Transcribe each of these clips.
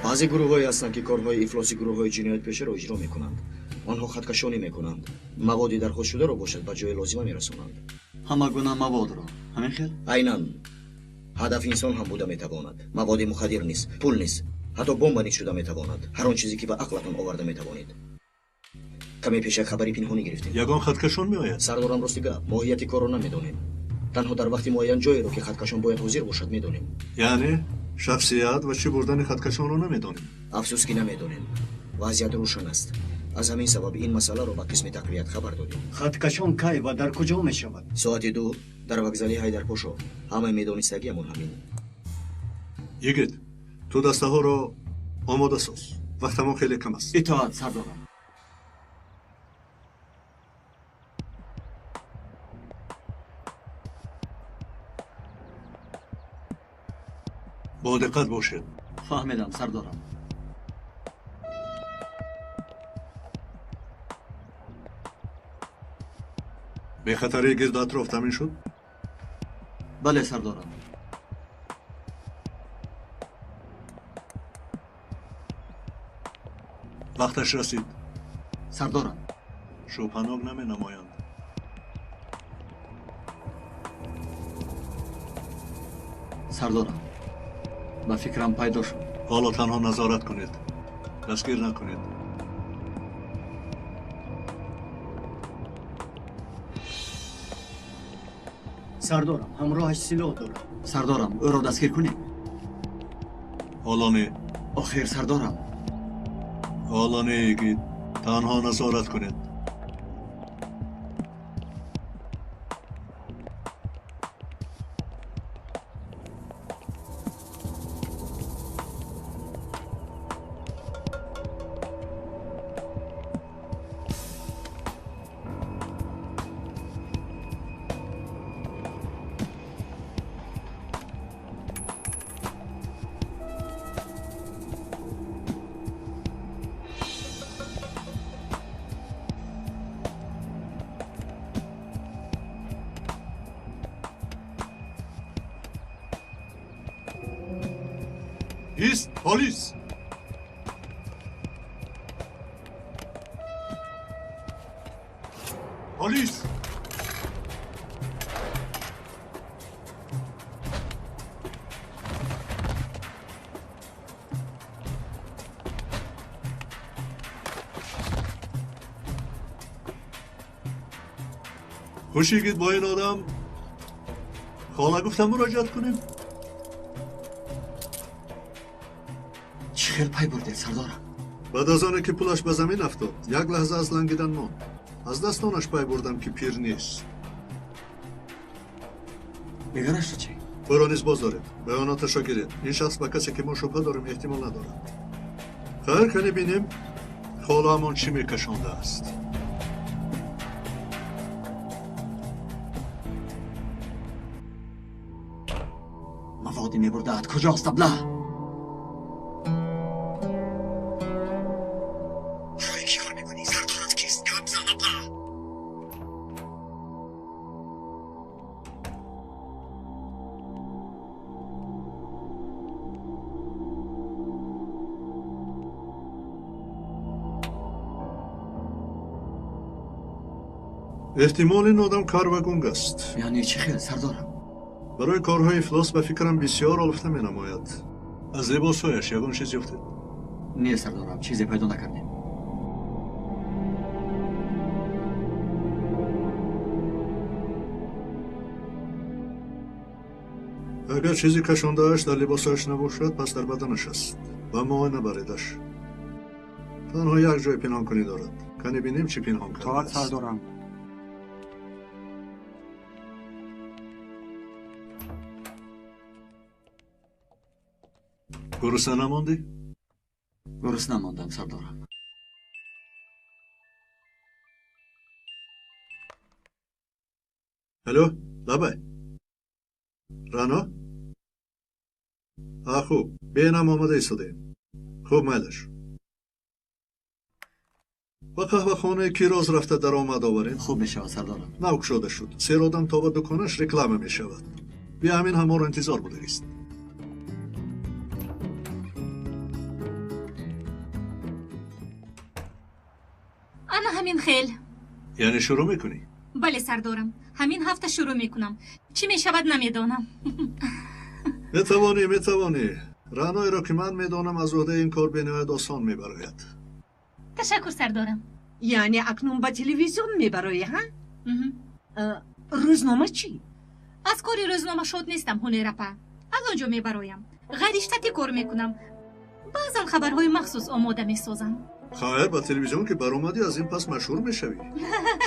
баъзе гурӯҳҳое ҳастанд ки корҳои ифлоси гурӯҳҳои ҷиноятпешаро иҷро мекунанд. онҳо хаткашонӣ мекунанд, маводи дархостшударо бошад ба ҷои лозима мерасонанд. ҳама гуна маводро ҳамин хел? айнан ҳадаф инсон ҳам буда метавонад. маводи мухаддир низ, пул низ, ҳатто бомба низ шуда метавонад. ҳар он чизе ки ба ақлатон оварда метавонед. каме пешак хабари пинҳонӣ гирифтем. ягон хаткашон меояд? сардорам рости гап, моҳияти корро намедонем. танҳо дар вақти муайян ҷоеро ки хаткашон бояд ҳозир бошад медонем. яъне шахсият ва чӣ бурдани хаткашонро намедонем? афсуски намедонем. вазъият рӯшан аст. аз ҳамин сабаб ин масъаларо ба қисми тақвият хабар додем. хаткашон кай ва дар куҷо мешавад? соати 2 дар вокзали ҳайдарпошо. ҳамаи медонистагиамон ҳамин. йигит, ту дастаҳоро омода соз. вақтамон хеле кам аст. итоат сардорам. бо диққат бошед. фаҳмидам сардорам. бехатарии гирду атроф тамин шуд? бале сардорам. вақташ расид. сардорам. шубҳанок наменамоянд. сардорам. ба фикрам пайдо шуд. ҳоло танҳо назорат кунед. дастгир накунед. сардорам, ҳамроҳаш силоҳ дорад. сардорам, ӯро дастгир кунем. ҳоло не. охир сардорам. ҳоло не йигит. танҳо назорат кунед. ایست پلیس. پلیس. خوشیگید با این آدم. حالا گفتم مراجعت کنیم. خیلی پای بردید سردارم. بعد از آنه که پولش به زمین افتاد یک لحظه از لنگیدن ماند. از دستانش پای بردم که پیر نیست. بگرش رو چی؟ او را نیز باز دارید. بیاناتش را گیرید. این شخص به کسی که ما شبه داریم احتمال ندارد. خیر کنی بینیم حالا همون چی میکشانده است. موادی میبردد کجاست ابله؟ احتمال این آدم کارواگونگ است. یعنی چی خیلی سردارم؟ برای کارهای افلاس به فکرم بسیار آلفته می نماید. از لباسهایش یگان چیزی افتید؟ نه سردارم، چیزی پیدا نکردیم. اگر چیزی کشانده‌اش در لباسهایش نباشد پس در بدنش است و معاینه بریدش. تنها یک جای پنهان کنی دارد. کنی بینیم چی پنهان کرده است. سردارم. گرسنه نماندی؟ گرسنه نماندم سردارم. الو لبای رانا؟ خوب بینم آمده ایستادیم. خوب میلش با قهوه خانه کیراز رفته در آمد آورین؟ خوب میشود سردارم. نوک شده شد. سیر آدم تا به دکانش رکلامه میشود. بیا همین همه رو انتظار بودگیست. خیل. یعنی شروع میکنی؟ بله سردارم. همین هفته شروع میکنم. چی میشود نمیدانم. میتوانی رانایی را که من میدانم از عهده این کار بنهایت آسان میبراید. تشکر سردارم. یعنی اکنون با تلویزیون میبرایی ها؟ مهم. روزنامه چی؟ از کاری روزنامه شد نیستم هنر رپا. از آنجا میبرایم. غریشتتی کار میکنم. بعضا خبرهای مخصوص آماده میسازم. خیر با تلویزیون که برآمدی از این پس مشهور میشوی.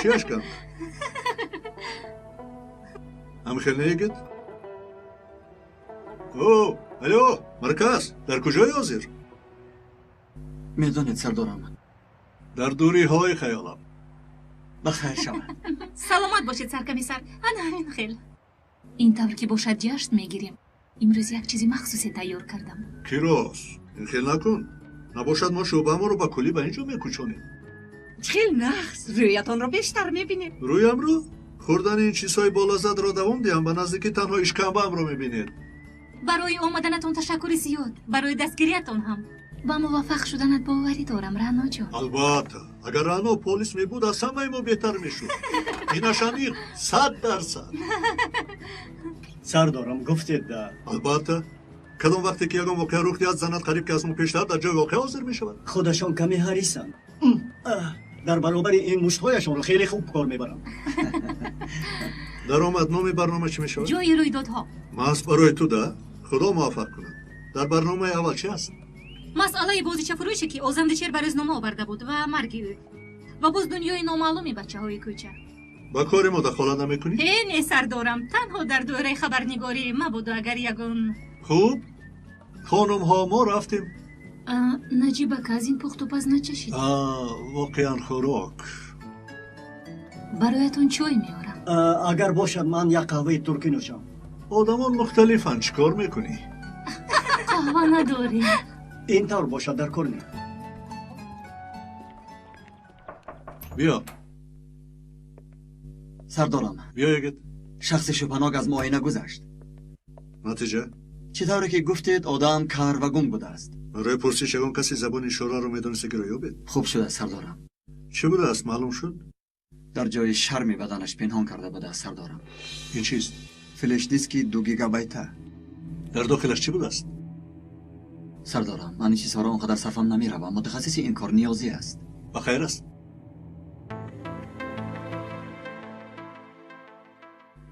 چیش کم؟ هم خیلی نیگید؟ او الو مرکز در کجای حاضر؟ میدانید سردارم در دوری های خیالم. بخیر شود. سلامت باشید سرکمیسر. انا همین خیل. این طور که باشد جشن میگیریم. امروز یک چیزی مخصوصی تیار کردم. کیروس این خیل نکن. نباشد ما شعبه ما رو با کلی به اینجا میکوچونیم. خیلی نخست رویتان را بیشتر میبینیم. رویم رو؟ خوردن این چیزهای بالازد را دوام دیم به نزدیکی تنها اشکنبه هم رو میبینید. برای آمدنتون تشکر زیاد. برای دستگیریتون هم. با موفق شدنت باوری دارم رعنا جان. البته اگر رانو پلیس میبود از همه ما بهتر میشد. اینش امیر 100%. سردارم گفتید ده. البته کدام وقتی که یگان واقعا رخ دهد زند قریب که از ما پیشتر در جای واقع حاضر میشود. خودشان کمی حریصن. در برابر این مشتهایشان رو خیلی خوب کار میبرم. در آمد نام برنامه چی میشود؟ جای رویدادها. ماست برای تو ده خدا موفق کند. در برنامه اول چی هست؟ مسئله بازیچه فروشی که آزمدچیر بر روزنامه آورده بود و مرگ او و باز دنیای نامعلومی بچه های کوچه. با کار ما دخالت نمیکنی؟ نه سردارم. تنها در دوره خبرنگاری مبادا اگر یگان. خوب خانم ها ما رفتیم. نجیبه که از این پخت و پز نچشید. واقعا خوراک. برایتون چای میارم. اگر باشد من یک قهوه ترکی نوشم. آدمان مختلفن چیکار میکنی؟ قهوه نداری. این طور باشد در کار نیم. بیا سردارم بیا یکت. شخص شبهناک از معاینه گذشت. نتیجه؟ چطوره که گفتید آدم کار و گم بوده است. برای پرسش یگان کسی زبان اشاره رو میدونسته که رو یابید. خوب شده سردارم. چه بوده است معلوم شد؟ در جای شرمی بدنش پنهان کرده بوده است سردارم. این چیست؟ فلش دیسکی 2 گیگابایته. در داخلش چی بوده است؟ سردارم من این چیزها را اونقدر صرفم نمیروم. متخصص این کار نیازی است. بخیر است.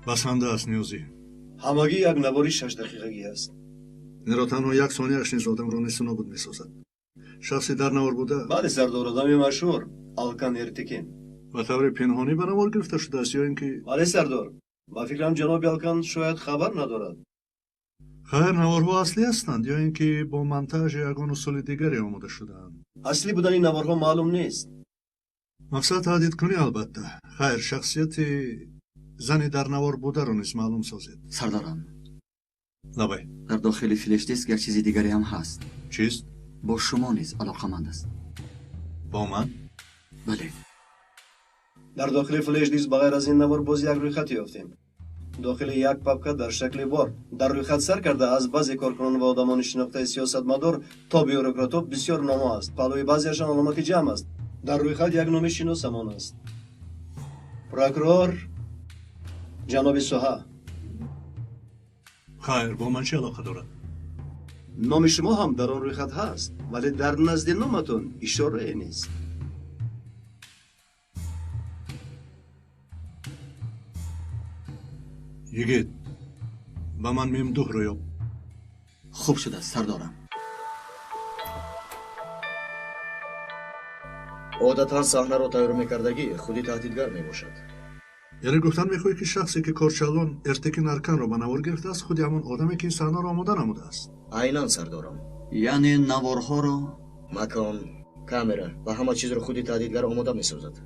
بسنده است نیوزی. همگی یک نواری 6 دقیقگی است. این را تنها یک ثانیه اش نیز آدم را نیست نابود میسازد. شخصی در نوار بوده بله سردار آدمی مشهور آلکان ارتکین. و طور پنهانی به نوار گرفته شده است یا اینکه بله سردار با فکرم جناب آلکان شاید خبر ندارد. خیر نوارها اصلی هستند یا اینکه با منتاژ یگان اصول دیگری آماده شدهاند. اصلی بودن این نوارها معلوم نیست. مقصد تهدید کنی البته. خیر شخصیت زنی در نوار بوده رو نیز معلوم سازید. سردارم لبای در داخل فلش دیسک یک چیزی دیگری هم هست. چیست؟ با شما نیز علاقمند است. با من؟ بله. در داخل فلش دیسک بغیر از این نوار باز یک روی خط یافتیم. داخل یک پاپکه در شکل بار در روی خط سر کرده از بعضی کارکنان و آدمان شناخته سیاستمدار تا بیوروکرات‌ها بسیار نامه است. پهلوی بعضیشان علامت جمع است. در روی خط یک نام شناسمان است. پروکورور جناب سوها. خیر با من چه علاقه دارد؟ نام شما هم در آن روی خط هست ولی در نزد نامتون اشاره نیست. یگید با من میم دوه رو یاب. خوب شده سردارم. عادتا صحنه رو تیار میکردگی خودی تهدیدگر میباشد. یعنی گفتن میخوایی که شخصی که کارچالان ارتکین ارکان رو به نوار گرفته است خودی همون آدمی که این صحنه رو آماده نموده است. عیناً سردارم. یعنی نوارها رو مکان، کامera و همه چیز رو خودی تهدیدگر آماده میسازد.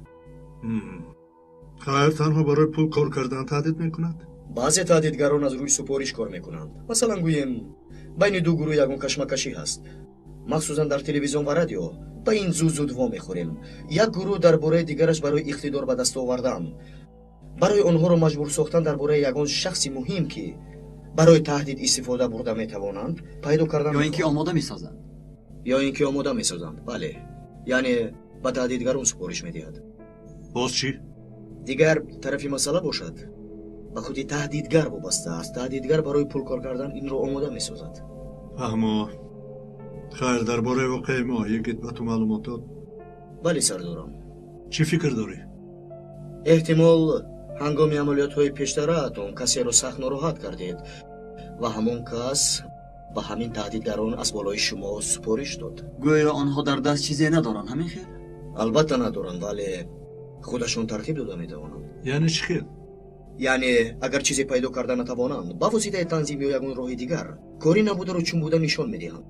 خیر تنها برای پول کار کردن تهدید میکند؟ بعضی تهدیدگران از روی سپارش کار میکنند. مثلا گوییم بین دو گروه یگان کشمکشی هست. مخصوصا در تلویزیون و رادیو به این زود وا میخوریم. یک گروه درباره دیگرش برای اقتدار به دست آوردن، برای آنها رو مجبور ساختن درباره یگان شخصی مهم که برای تهدید استفاده برده میتوانند پیدا کردن یا اینکه آماده میسازند. یا اینکه آماده میسازند. بله، یعنی به تهدیدگران سپارش میدهد. боз чӣ? дигар тарафи масъала бошад ба худи таҳдидгар вобаста аст. таҳдидгар барои пулкор кардан инро омода месозад. фаҳмо. хайр, дар бораи воқеаи мо ягит ба ту маълумот дод? бале сардорам, чӣ фикр дорӣ? эҳтимол ҳангоми амалиётҳои пештараатон касеро сахт нороҳат кардед ва ҳамон кас ба ҳамин таҳдидгарон аз болои шумо супориш дод. гӯё онҳо дар даст чизе надоранд, ҳамин хел? албатта надоранд, вале худашон тартиб дода метавонанд. яъне чӣ хел? яъне агар чизе пайдо карда натавонанд, ба воситаи танзим ё ягон роҳи дигар кори набударо чун буда нишон медиҳанд.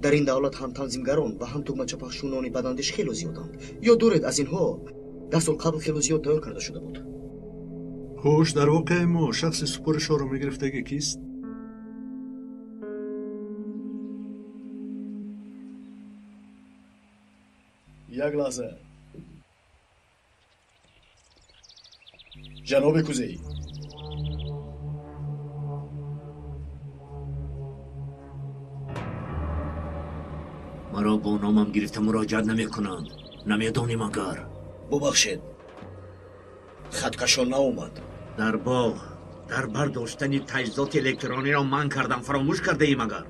дар ин давлат ҳам танзимгарон ва ҳам тугмачапахшунони бадандиш хело зиёданд. ё дуред аз инҳо 10 сол қабл хело зиёд тайёр карда шуда буд. хуш, дар воқеаи мо шахси супоришҳоро мегирифтагӣ кист? як лаҳза. ҷаноби кузей, маро бо номам гирифта муроҷиат намекунанд. намедонем агар бубахшед, хаткашон наомад. дар боғ дар бардоштани таҷҳизоти электрониро манъ кардам. фаромӯш кардаем агар?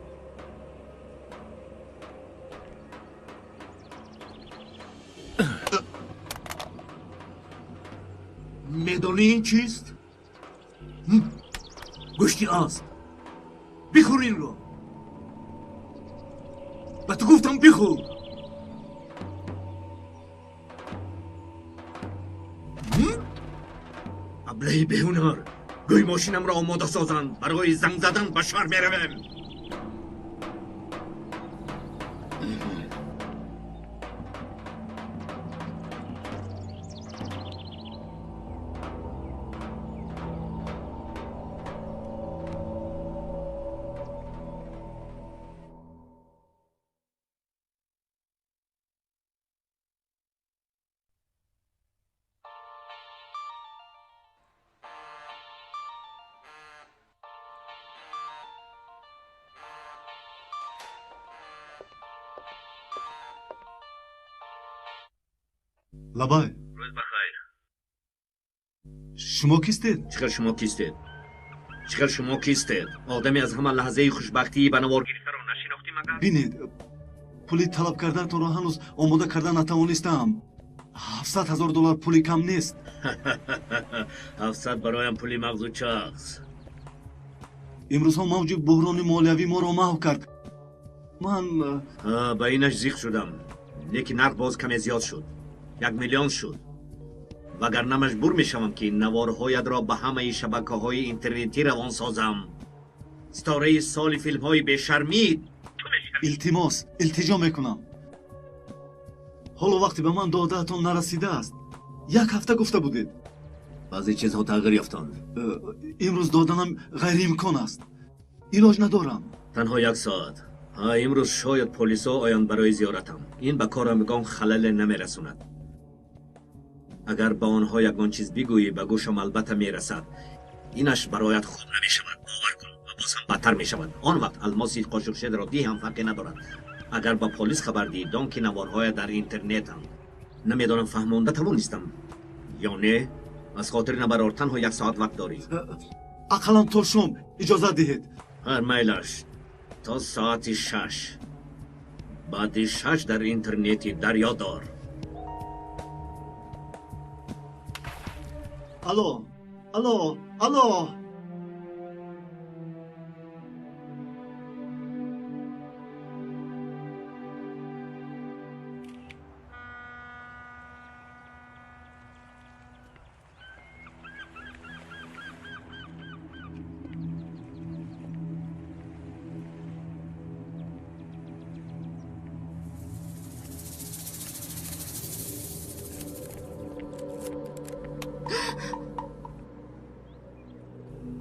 медонӣ ин чист? гӯшти аст. бихӯр инро. ба ту гуфтам бихӯр. аблаи беҳунар, гӯй мошинамро омода созанд. барои занг задан ба шаҳр меравем. лабай, рӯз бахайр. шумо кистед? чӣ хел шумо кистед? чӣ хел шумо кистед? одаме аз ҳама лаҳзаи хушбахтии ба навор гирифтаро нашинохтем агар? бинед, пули талаб карданатонро ҳанӯз омода карда натавонистам. 700 000 доллар пули кам нест. 700 бароям пули мағзучаст. имрӯзҳо мавҷи буҳрони молиявӣ моро маҳв кард. ман ба инаш зиқ шудам, лекин нарх боз каме зиёд шуд. 1 миллион шуд. вагарна маҷбур мешавам ки наворҳоятро ба ҳамаи шабакаҳои интернетӣ равон созам. стораи соли филмҳои бешармид. илтимос, илтиҷо мекунам. ҳоло вақте ба ман додаатон нарасидааст. 1 ҳафта гуфта будед. баъзе чизҳо тағйир ёфтанд. имрӯз доданам ғайриимкон аст. илоҷ надорам. танҳо 1 соат. имрӯз шояд полисо оянд барои зиёратам. ин ба корамгон халале намерасонад. агар ба онҳо ягон чиз бигӯӣ, ба гӯшам албатта мерасад. инаш бароят хуб намешавад. бовар кун, ва боз ҳам бадтар мешавад. он вақт алмоси қошуқшедро дӣ ҳам фарқе надорад. агар ба полис хабар диҳӣ, дон ки наворҳоят дар интернетанд. намедонам фаҳмонда тавонистам ё не. аз хотири набарор танҳо 1 соат вақт дорӣ. ақаллан то шом иҷозат диҳед. ҳар майлаш то соати 6. баъди 6 дар интернети дарё дор. алло, алло, алло.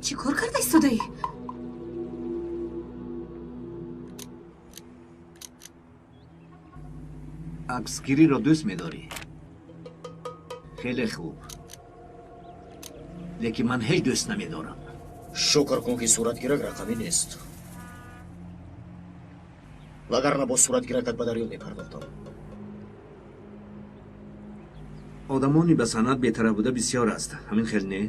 чӣ кор карда истодаӣ? аксгириро дӯст медорӣ? хеле хуб. лекин ман ҳеҷ дӯст намедорам. шукр кун ки суратгирак рақамӣ нест. вагарна бо суратгиракат ба дарё мепардохтам. одамони ба санъат бетарaf буда бисёр аст. Ҳамин хел не?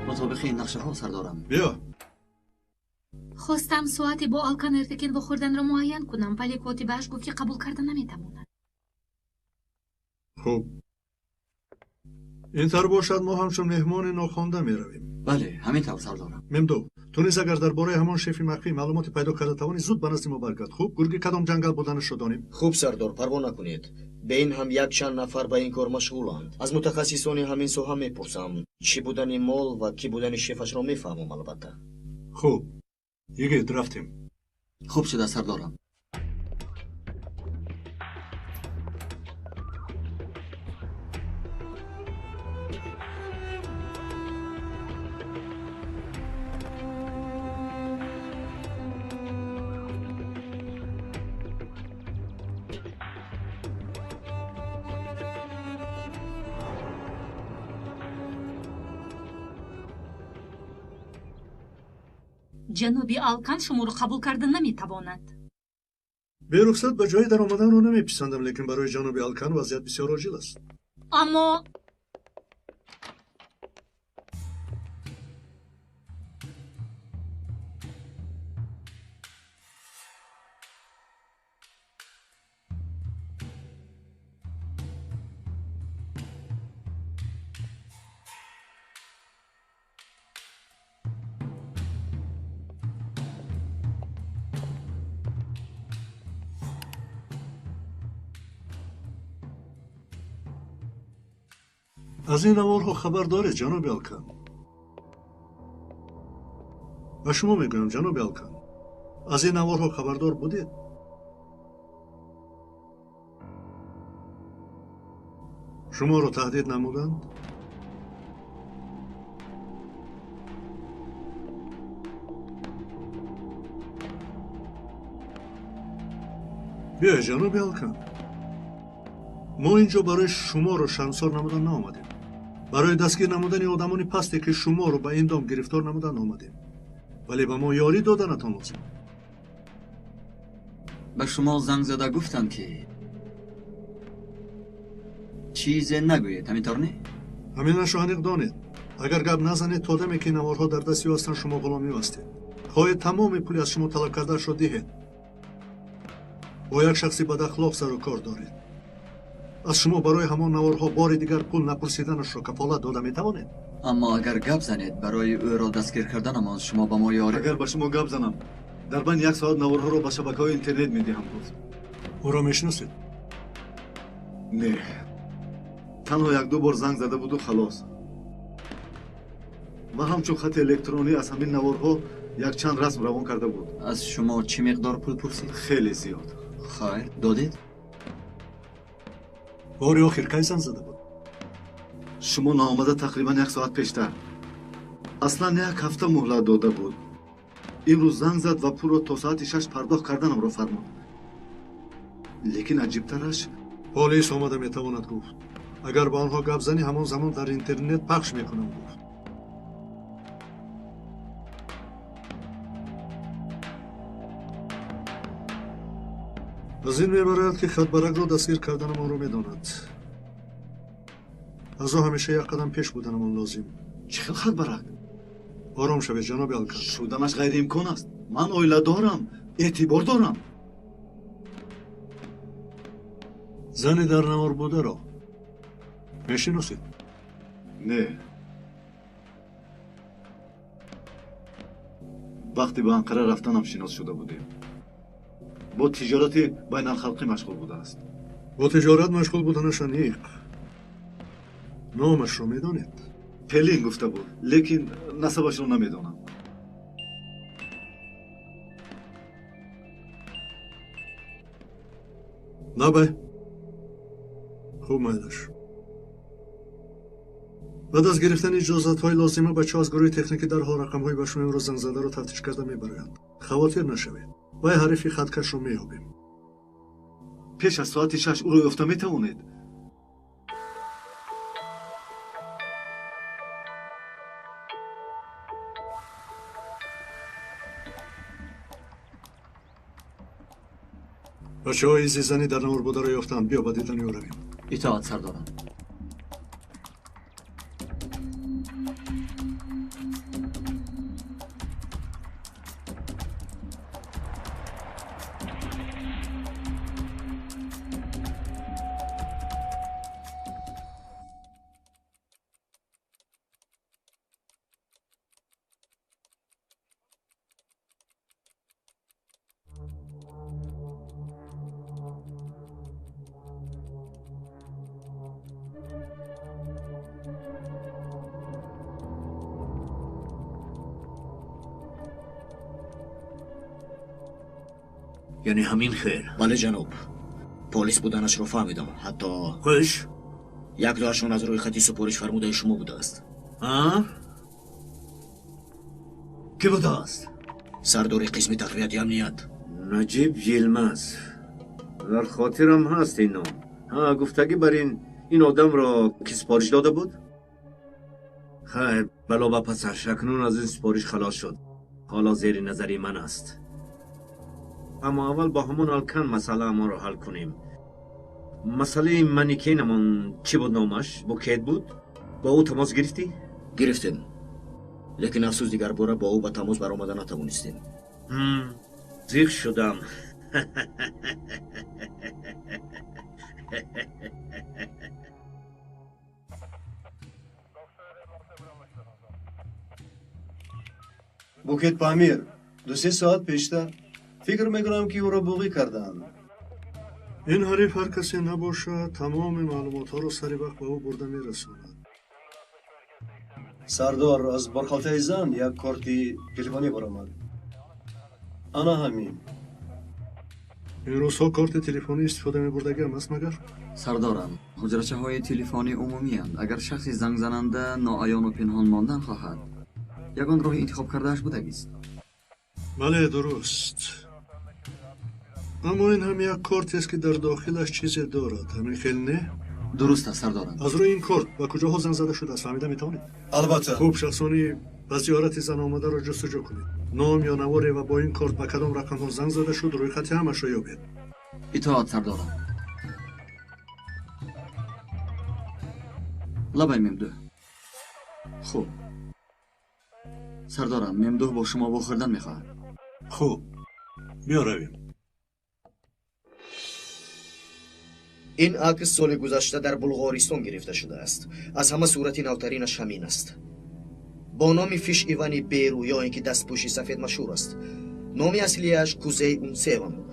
مطابق این نقشه ها سردارم. بیا. خواستم ساعتی با آلکان ارتکین بخوردن را معین کنم ولی کاتبه‌اش گفت که قبول کردن نمیتواند. خوب. اینطور باشد ما همچون مهمان ناخوانده می رویم. بله همین طور سردارم. ممدو تو نیز اگر درباره همان شیف مخفی معلومات پیدا کرده توانی زود به نزد ما برگرد. خوب گرگ کدام جنگل بودنش را دانیم. خوب سردار پروا نکنید. به این هم یک چند نفر به این کار مشغولند. از متخصصان همین ساحه میپرسم چی بودن مال و کی بودن شیفش را میفهمم البته. خوب. یگید رفتیم. خوب شده سردارم. جنوبی آلکان شما رو قبول کردن نمیتواند. به رخصت به جای در آمدن رو نمیپسندم لیکن برای جنوب آلکان وضعیت بسیار عاجل است. اما از این نوارها خبر دارید جناب آلکان؟ و شما میگویم جناب آلکان از این نوارها خبردار بودید؟ شما رو تهدید نمودند؟ بیا جناب آلکان ما اینجا برای شما رو شرمسار نمودن نآمدیم. برای دستگیر نمودن آدمانی پستی که شما رو به این دام گرفتار نمودن آمدیم. ولی به ما یاری دادنتان لازم. به شما زنگ زده گفتن که چیزی نگویید همینطور نه؟ همینش را حقیق دانید. اگر گپ نزنید تا دمی که نوارها در دستی هستند شما غلامی هستید. خواهید تمام پولی از شما طلب کرده‌اش را دهید. با یک شخصی بد اخلاق سر و کار دارید. از شما برای همان نوارها بار دیگر پول نپرسیدنش را کفالت داده میتوانید. اما اگر گپ زنید برای او را دستگیر کردن ما شما به ما یاری. اگر به شما گپ زنم در بین یک ساعت نوارها را به شبکه‌های اینترنت میدهم گفت. او را میشناسید؟ نه تنها یک دو بار زنگ زده بود و خلاص. و همچون خط الکترونی از همین نوارها یک چند رسم روان کرده بود. از شما چه مقدار پول پرسید؟ خیلی زیاد. خیر دادید؟ باری آخر کی زنگ زده بود؟ شما ناآمده تقریبا یک ساعت پیشتر. اصلا یک هفته مهلت داده بود. امروز زنگ زد و پول را تا ساعت 6 پرداخت کردنم را فرمود. لیکن عجیبترش پلیس آمده میتواند گفت. اگر با آنها گپ زنی همان زمان در اینترنت پخش میکنم گفت. از این میبرد که خط برگ را دستگیر کردنمان را میداند. از او همیشه یک قدم پیش بودنمان لازم. چه خط برگ؟ آرام شوید جناب آلکان. شدنش غیر امکان است. من اویله دارم. اعتبار دارم. زنی در نوار بوده را میشناسید؟ نه. وقتی به انقره رفتنم شناس شده بودیم. با تجارت بین الخلقی مشغول بوده است. با تجارت مشغول بودنش نیق. نامش رو میدانید؟ پلین گفته بود لیکن نسبش رو نمیدانم. نبه خوب مایدش. بعد از گرفتن اجازت های لازمه بچه از گروه تکنیکی در ها رقم های بشون رو زنگ زده رو تفتیش کرده میبرند. خواطر نشوید. و حریفی خطکش رو میابیم. پیش از ساعت 6 او رو یافته میتوانید. бачаҳои зизанӣ дар намурбодаро ёфтаам. биё ба дидани ӯ равем. итоат сардорам. یعنی همین خیر. بله جناب. پلیس بودنش رو فهمیدم. حتی خوش؟ یک دوشون از روی خطی سپارش فرموده شما بوده است. ها؟ کی بوده است؟ سردار قسم تقویت امنیت. نجیب یلمز. در خاطرم هست این نام. ها، گفتگی بر این آدم را کی سپارش داده بود؟ خیر، بلا با پسرش اکنون از این سپارش خلاص شد. حالا زیر نظری من است. اما اول با همون الکن مسئله ما رو حل کنیم. مسئله منیکینمون چی بود نامش؟ بوکیت بود؟ با او تماس گرفتی؟ گرفتیم. لیکن افسوس دیگر باره با او به تماس برآمده نتوانستیم. زیغ شدم. بوکت پامیر 2-3 ساعت پیشتر فکر میکنم که او را بوغی کردن. این حریف هر کسی نباشد تمام معلومات ها رو سری وقت به او برده میرساند. سردار از برخالته زن یک کارتی تلفنی برآمد. انا همین. این روزها کارت تلفنی استفاده میبردگی هم است مگر؟ سردارم حجرچه های تلفنی عمومی هستند. اگر شخصی زنگ زننده ناعیان و پنهان ماندن خواهد یگان راه انتخاب کردهش بودگی است. بله درست. اما این هم یک کارت است که در داخلش چیزی دارد. همین خیلی نه؟ درست است سردارم. از روی این کارت به کجاها زنگ زده شده است فهمیده میتوانید؟ البته. خوب شخصانی به زیارت زن آمده را جستجو کنید. نام یا نواری و با این کارت به کدام رقم ها زنگ زده شد روی خط همش را یابید. اطاعت سردارم. لبای ممدوح. خوب سردارم ممدوح با شما بخوردن میخواهد. خوب بیا رویم. این عکس سال گذشته در بلغارستان گرفته شده است. از همه صورت نوترینش همین است. با نام فیش ایوانی بیرو یا اینکه دستپوشی سفید مشهور است. نام اصلیش کوزی اونسیوان.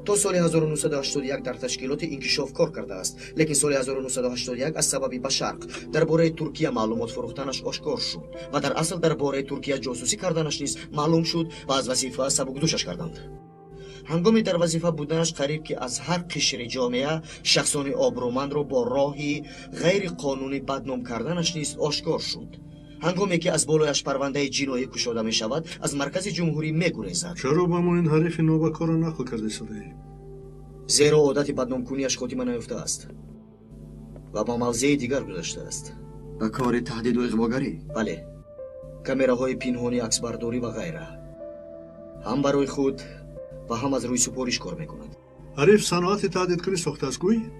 تا سال 1981 در تشکیلات انکشاف کار کرده است، لیکن سال 1981 از سببی به شرق درباره ترکیه معلومات فروختنش آشکار شد و در اصل درباره ترکیه جاسوسی کردنش نیز معلوم شد و از وظیفه سبکدوشش کردند. هنگامی در وظیفه بودنش قریب که از هر قشر جامعه شخصان آبرومند را با راهی غیر قانونی بدنام کردنش نیز آشکار شد. هنگامی که از بالایش پرونده جنایی گشوده می شود از مرکز جمهوری می گریزد. چرا با ما این حریف نوبکار را نقل کرده شده؟ زیرا عادت بدنام کنیش خاتمه نیافته است و با موضع دیگر گذشته است. به کار تهدید و اغواگری؟ بله، کامراهای پنهانی، عکسبرداری و غیره. هم برای خود و هم از روی سپارش کار میکند. حریف صنعت تهدیدکاری ساخته است گویی؟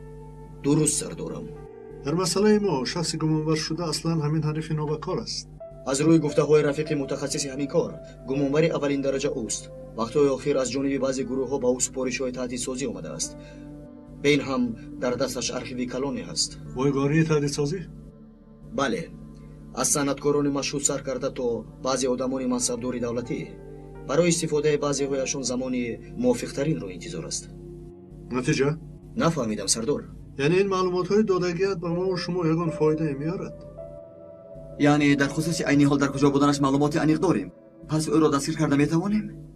درست سردارم. در مسئله ما شخصی گمانبر شده اصلا همین حریف نوبکار است. از روی گفته های رفیق متخصص همین کار گمانبری اولین درجه اوست. وقتی آخر از جانب بعضی گروه ها به او سپارش های تهدیدسازی آمده است. به این هم در دستش ارشیو کلانی هست. بایگانی تهدیدسازی؟ بله، از صنعتکاران مشهور سر کرده تا بعضی آدمان منصبدار دولتی برای استفاده بعضی هایشان زمانی موافق ترین رو انتظار است. نتیجه؟ نفهمیدم سردار. یعنی این معلومات های دادگیت به ما و شما یگان فایده میارد؟ یعنی در خصوص عینی حال در کجا بودنش معلومات عمیق داریم، پس او را دستگیر کرده میتوانیم؟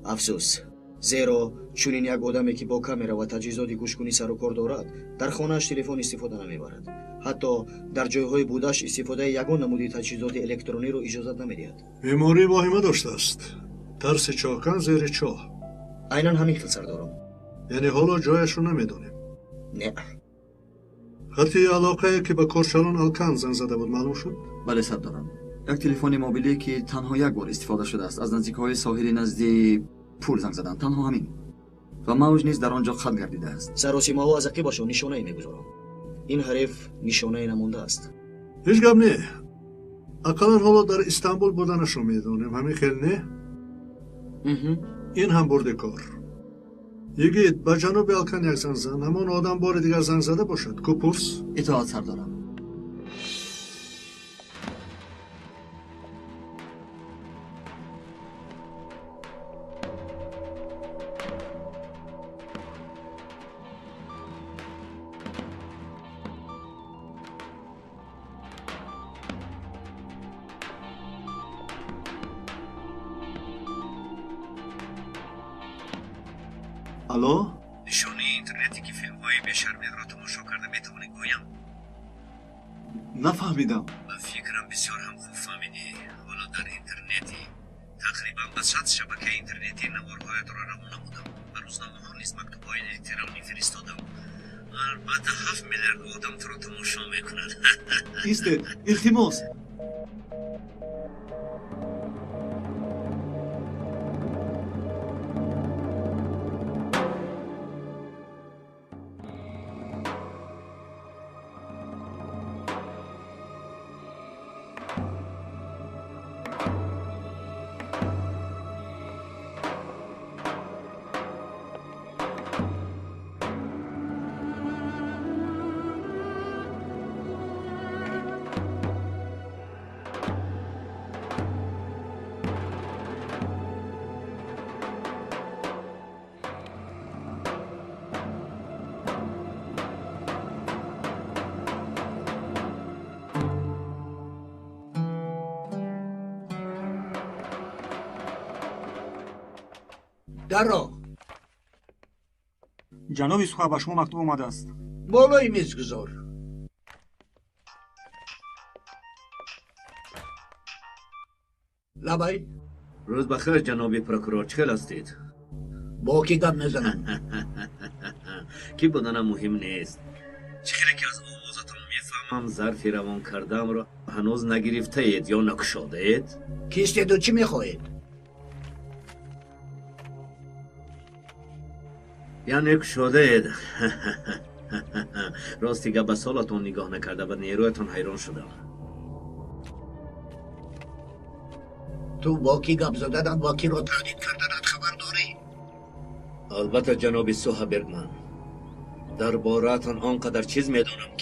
افسوس، زیرا چنین یک آدمی که با کامرا و تجهیزات گوشکنی سر و کار دارد در خانه‌اش تلفن استفاده نمیبرد. حتی در جایهای بودش استفاده یگان نمودی تجهیزات الکترونی رو اجازه نمیدهد. بیماری واهمه داشته است. ترس چاکن زیر چاه. عیناً همین خیل سردارم. یعنی حالا جایش رو نمیدونیم؟ نه. خطی علاقه که به کارچلان الکن زنگ زده بود معلوم شد؟ بله سردارم. یک تلفن موبیلی که تنها یک بار استفاده شده است. از نزدیک‌های ساحل نزدیک پول زنگ زدن. تنها همین. ва мавҷ низ дар он ҷо қатъ гардидааст. саросимаҳо аз ақибашон нишонае мегузоранд. ин ҳареф нишонае намондааст. ҳеҷ гап не. ақаллан ҳоло дар Истанбул буданашро медонем. ҳамин хел не? ин ҳам бурди кор. Йигит, ба ҷаноби Алкан як занг зан. ҳамон одам бори дигар занг зада бошад. Ку пурс? итоат сардорам. алло нишонаи интернете ки филмҳои бешармиро тамошо карда метавонӣ гӯям? нафаҳмидам. ба фикрам бисёр ҳам хуб фаҳмидӣ. ҳоло дар интернети тақрибан ба 100 шабакаи интернетӣ наворҳоятро равон намудам. ба рӯзномаҳо низ мактубҳои эҳтиромӣ фиристодам. албатта 7 миллиард одам туро тамошо мекунад. истед, илтимос. даро. ҷаноби суха, ба шумо мактуб омадааст. болои миз гузор. лабай. рӯз бахайр ҷаноби прокурор, чӣ хел ҳастед? бо ки гап мезанам? ки буданам муҳим нест. чӣ хеле ки аз овозатон мефаҳмам зарфи равон кардаамро ҳанӯз нагирифтаед ё накушодаед? кистеду чӣ мехоҳед? яъне кушодаед. ростига ба солатон нигоҳ накарда ба нерӯятон ҳайрон шудам. ту бо ки гап зададан бо киро таҳдид карданат хабар дорӣ? албатта ҷаноби суҳа бергман, дар бораатон он қадар чиз медонам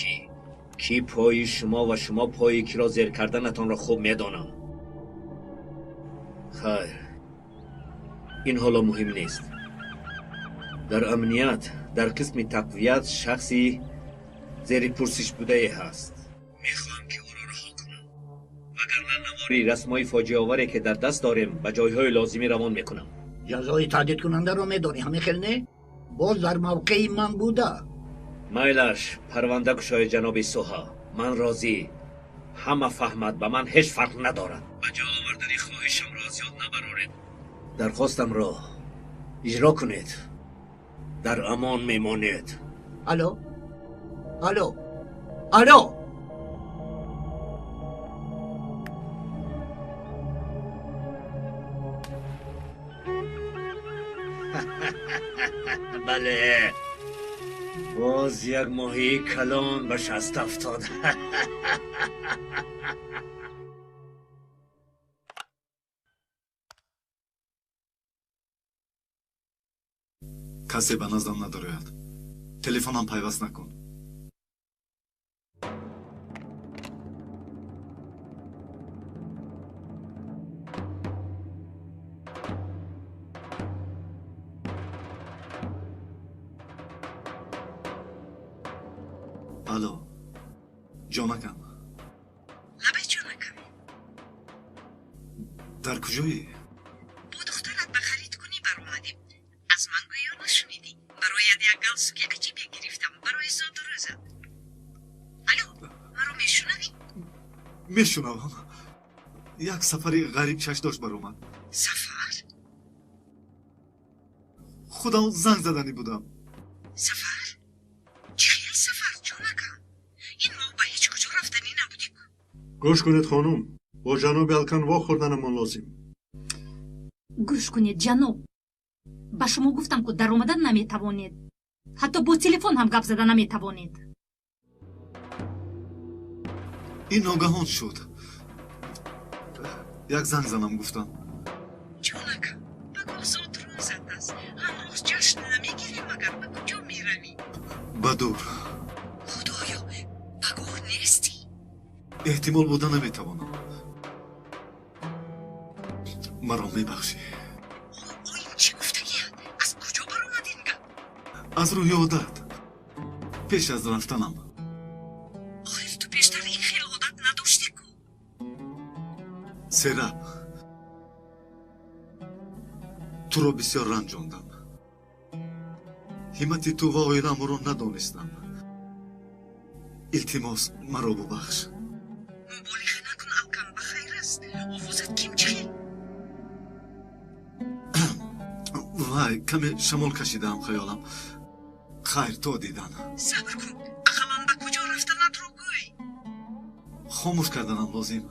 ки пои шумо ва шумо пои киро зер карданатонро хуб медонам. хайр, ин ҳоло муҳим нест. дар амният, дар қисми тақвият шахси зери пурсиш будае ҳаст. мехоҳам ки ӯро раҳо кунам. вагарна навори расмои фоҷиаоваре ки дар даст дорем ба ҷойҳои лозимӣ равон мекунам. ҷазои таҳдидкунандаро медонӣ, ҳамин хел не? боз дар мавқеи ман буда. майлаш, парванда кушоед ҷаноби суҳа. ман розӣ. ҳама фаҳмад, ба ман ҳеҷ фарқ надорад. ба ҷо овардани хоҳишамро аз ёд набароред. дархостамро иҷро кунед. дар амон мемонед. алло. алло. алло. бале, боз як моҳии калон ба шаст афтод. касе ба наздам надорояд. телефонам пайваст накун. алло, ҷонакам. лабай ҷонакам, дар куҷоӣ? бо духтарат ба харид кунӣ баромадем. аз ман гӯё нашунидӣ. барояд як галстуки аҷибе гирифтам барои зоду рӯзат. алло, маро мешунавӣ? мешунавам. як сафари ғариб чаш дошт баромад. сафар? худам занг заданӣ будам. сафар? чӣ хел сафар ҷонакам? ин моҳ ба ҳеҷ куҷо рафтанӣ набудик. гӯш кунед хонум, бо ҷаноби Алкан вохӯрданамон лозим. гӯш кунед ҷаноб, ба шумо гуфтам ки дар омадан наметавонед. ҳатто бо телефон ҳам гап зада наметавонед. ин ногаҳон шуд. як занг занам гуфтам. ҷонакам, ба гузод рӯзат аст. ҳамрӯз ҷашн намегирем, агар ба куҷо меравӣ? ба дур. худоё, ба гӯҳ нестӣ? эҳтимол буда наметавонам. маро мебахшӣ. ин чӣ гуфтагият? аз куҷо баромад ин гап? аз рӯи одат. пеш аз рафтанам. охир ту пештар ин хел одат надоштӣ ку? сераб, туро бисёр ранҷондам. ҳимати ту ва оиламро надонистам. илтимос маро бубахш. муболиға накун, алкам, ба хайр аст. овозат кимчил. вай, каме шамол кашидаам хаёлам. хайр, то дидан. сабр кун, ақалан ба куҷо рафтанатро гӯй. хомӯш карданам лозим.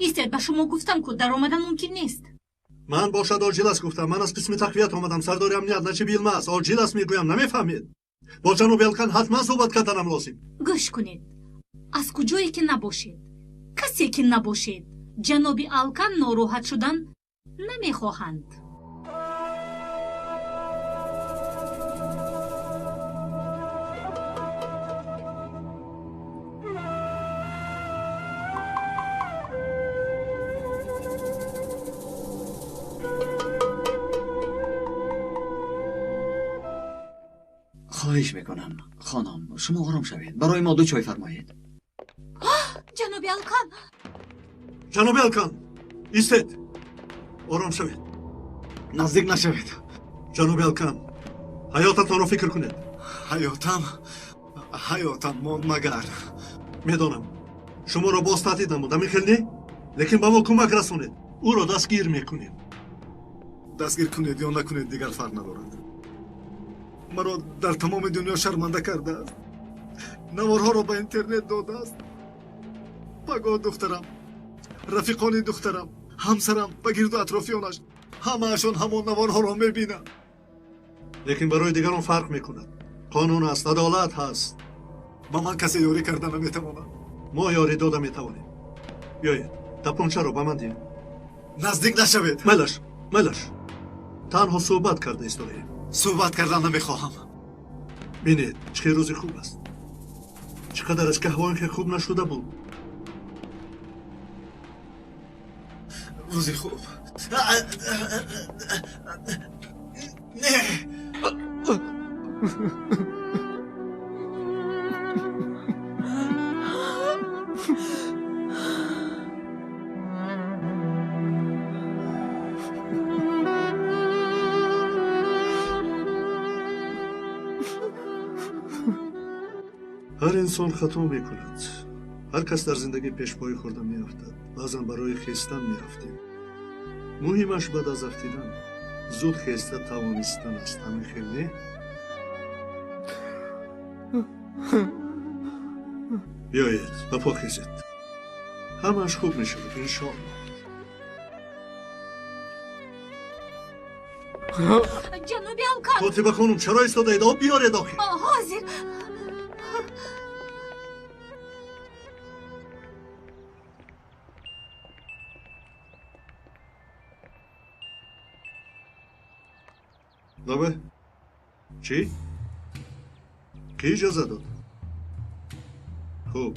истед, ба шумо гуфтам ки дар омадан мумкин нест. ман бошад оҷил аст гуфтам. ман аз қисми тақвият омадам. сардори амният начи билма аст. оҷил аст мегӯям, намефаҳмед? бо ҷаноби Алкан ҳатман суҳбат карданам лозим. гӯш кунед. аз куҷое ки набошед, касе ки набошед, ҷаноби Алкан нороҳат шудан намехоҳанд. خواهش میکنم خانم شما آرام شوید. برای ما 2 چای فرمایید. ҷаноби Алкан! ҷаноби Алкан, истед. ором шавед. наздик нашавед. ҷаноби Алкан, ҳаётатонро фикр кунед. ҳаётам монд магар. медонам шуморо боз таҳдид намудам, ин хел не? лекин ба мо кӯмак расонед. ӯро дастгир мекунем. дастгир кунед ё накунед дигар фарқ надорад. маро дар тамоми дунё шарманда кардааст. наворҳоро ба интернет додааст. ба гоҳ духтарам, рафиқони духтарам, ҳамсарам ба гирду атрофиёнаш ҳамаашон ҳамон наворҳоро мебинанд. лекин барои дигарон фарқ мекунад. қонун аст, адолат ҳаст. ба ман касе ёрӣ карда наметавонад. мо ёрӣ дода метавонем. биёед, тапончаро ба ман диҳед. наздик нашавед. майлаш. танҳо суҳбат карда истодаем. суҳбат кардан намехоҳам. бинед, чӣ хел рӯзи хуб аст. чӣ қадараш гаҳвоин ки хуб нашуда буд. рӯзи хуб. не. ҳар инсон хато мекунад. ҳар кас дар зиндагӣ пешпои хӯрда меафтад. баъзан барои хестан мерафтем. муҳимаш баъд аз афтидан зуд хеста тавонистан аст. ҳамин хел не? биёед, ба по хезед. ҳамааш хуб мешавад, иншоалло. ҷаноби Алкан! котиба хонум, чаро истодаед? об биёред охир. ҳозир. добе чӣ? ки иҷоза дод? хуб.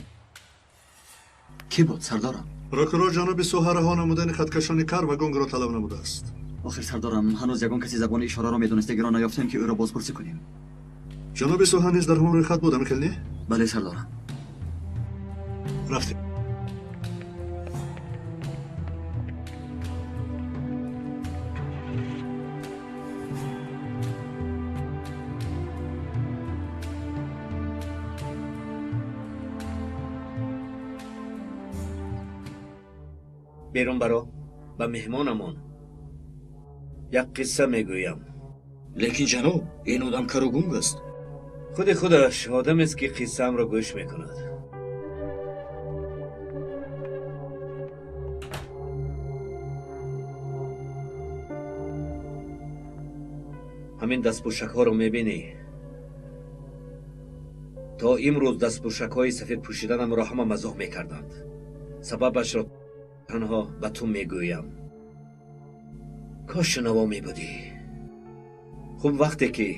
ки буд сардорам? прокурор ҷаноби суҳараҳо намудани хаткашони кар вагонгро талаб намудааст. охир сардорам, ҳанӯз ягон каси забони ишораро медонистагиро наёфтем ки ӯро бозпурсӣ кунем. ҷаноби суҳа низ дар ҳамон рӯйхат буд, амихел не? бале сардорам. рафтем. берун баро, ба меҳмонамон як қисса мегӯям. лекин ҷаноб, ин одам каругунг аст. худи худаш одамест ки қиссаамро гӯш мекунад. ҳамин дастпӯшакҳоро мебинӣ? то имрӯз дастпӯшакҳои сафедпӯшиданамро ҳама мазоҳ мекарданд. сабабашро танҳо ба ту мегӯям. кош шунаво мебудӣ. хуб вақте ки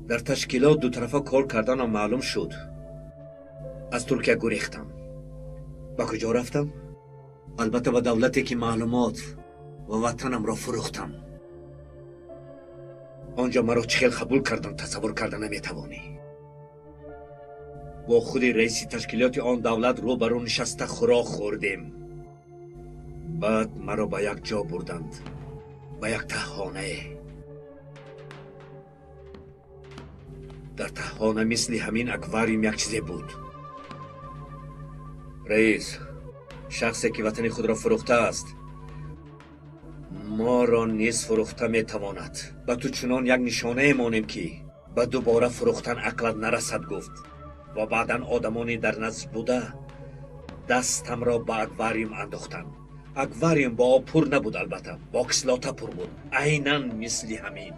дар ташкилот дутарафа кор карданам маълум шуд, аз Туркия гурехтам. ба куҷо рафтам? албатта ба давлате ки маълумот ва ватанамро фурӯхтам. онҷо маро чӣ хел қабул карданд, тасаввур карда наметавонӣ. бо худи раиси ташкилоти он давлат рӯбарӯ нишаста хӯрок хӯрдем. баъд маро ба як ҷо бурданд, ба як таҳхонае. дар таҳхона мисли ҳамин аквариум як чизе буд. раис, шахсе ки ватани худро фурӯхтааст, моро низ фурӯхта метавонад. ба ту чунон як нишонае монем ки ба дубора фурӯхтан ақлат нарасад гуфт. ва баъдан одамони дар назд буда дастамро ба аквариум андохтанд. аквариум бо об пур набуд, албатта бо кислота пур буд, айнан мисли ҳамин.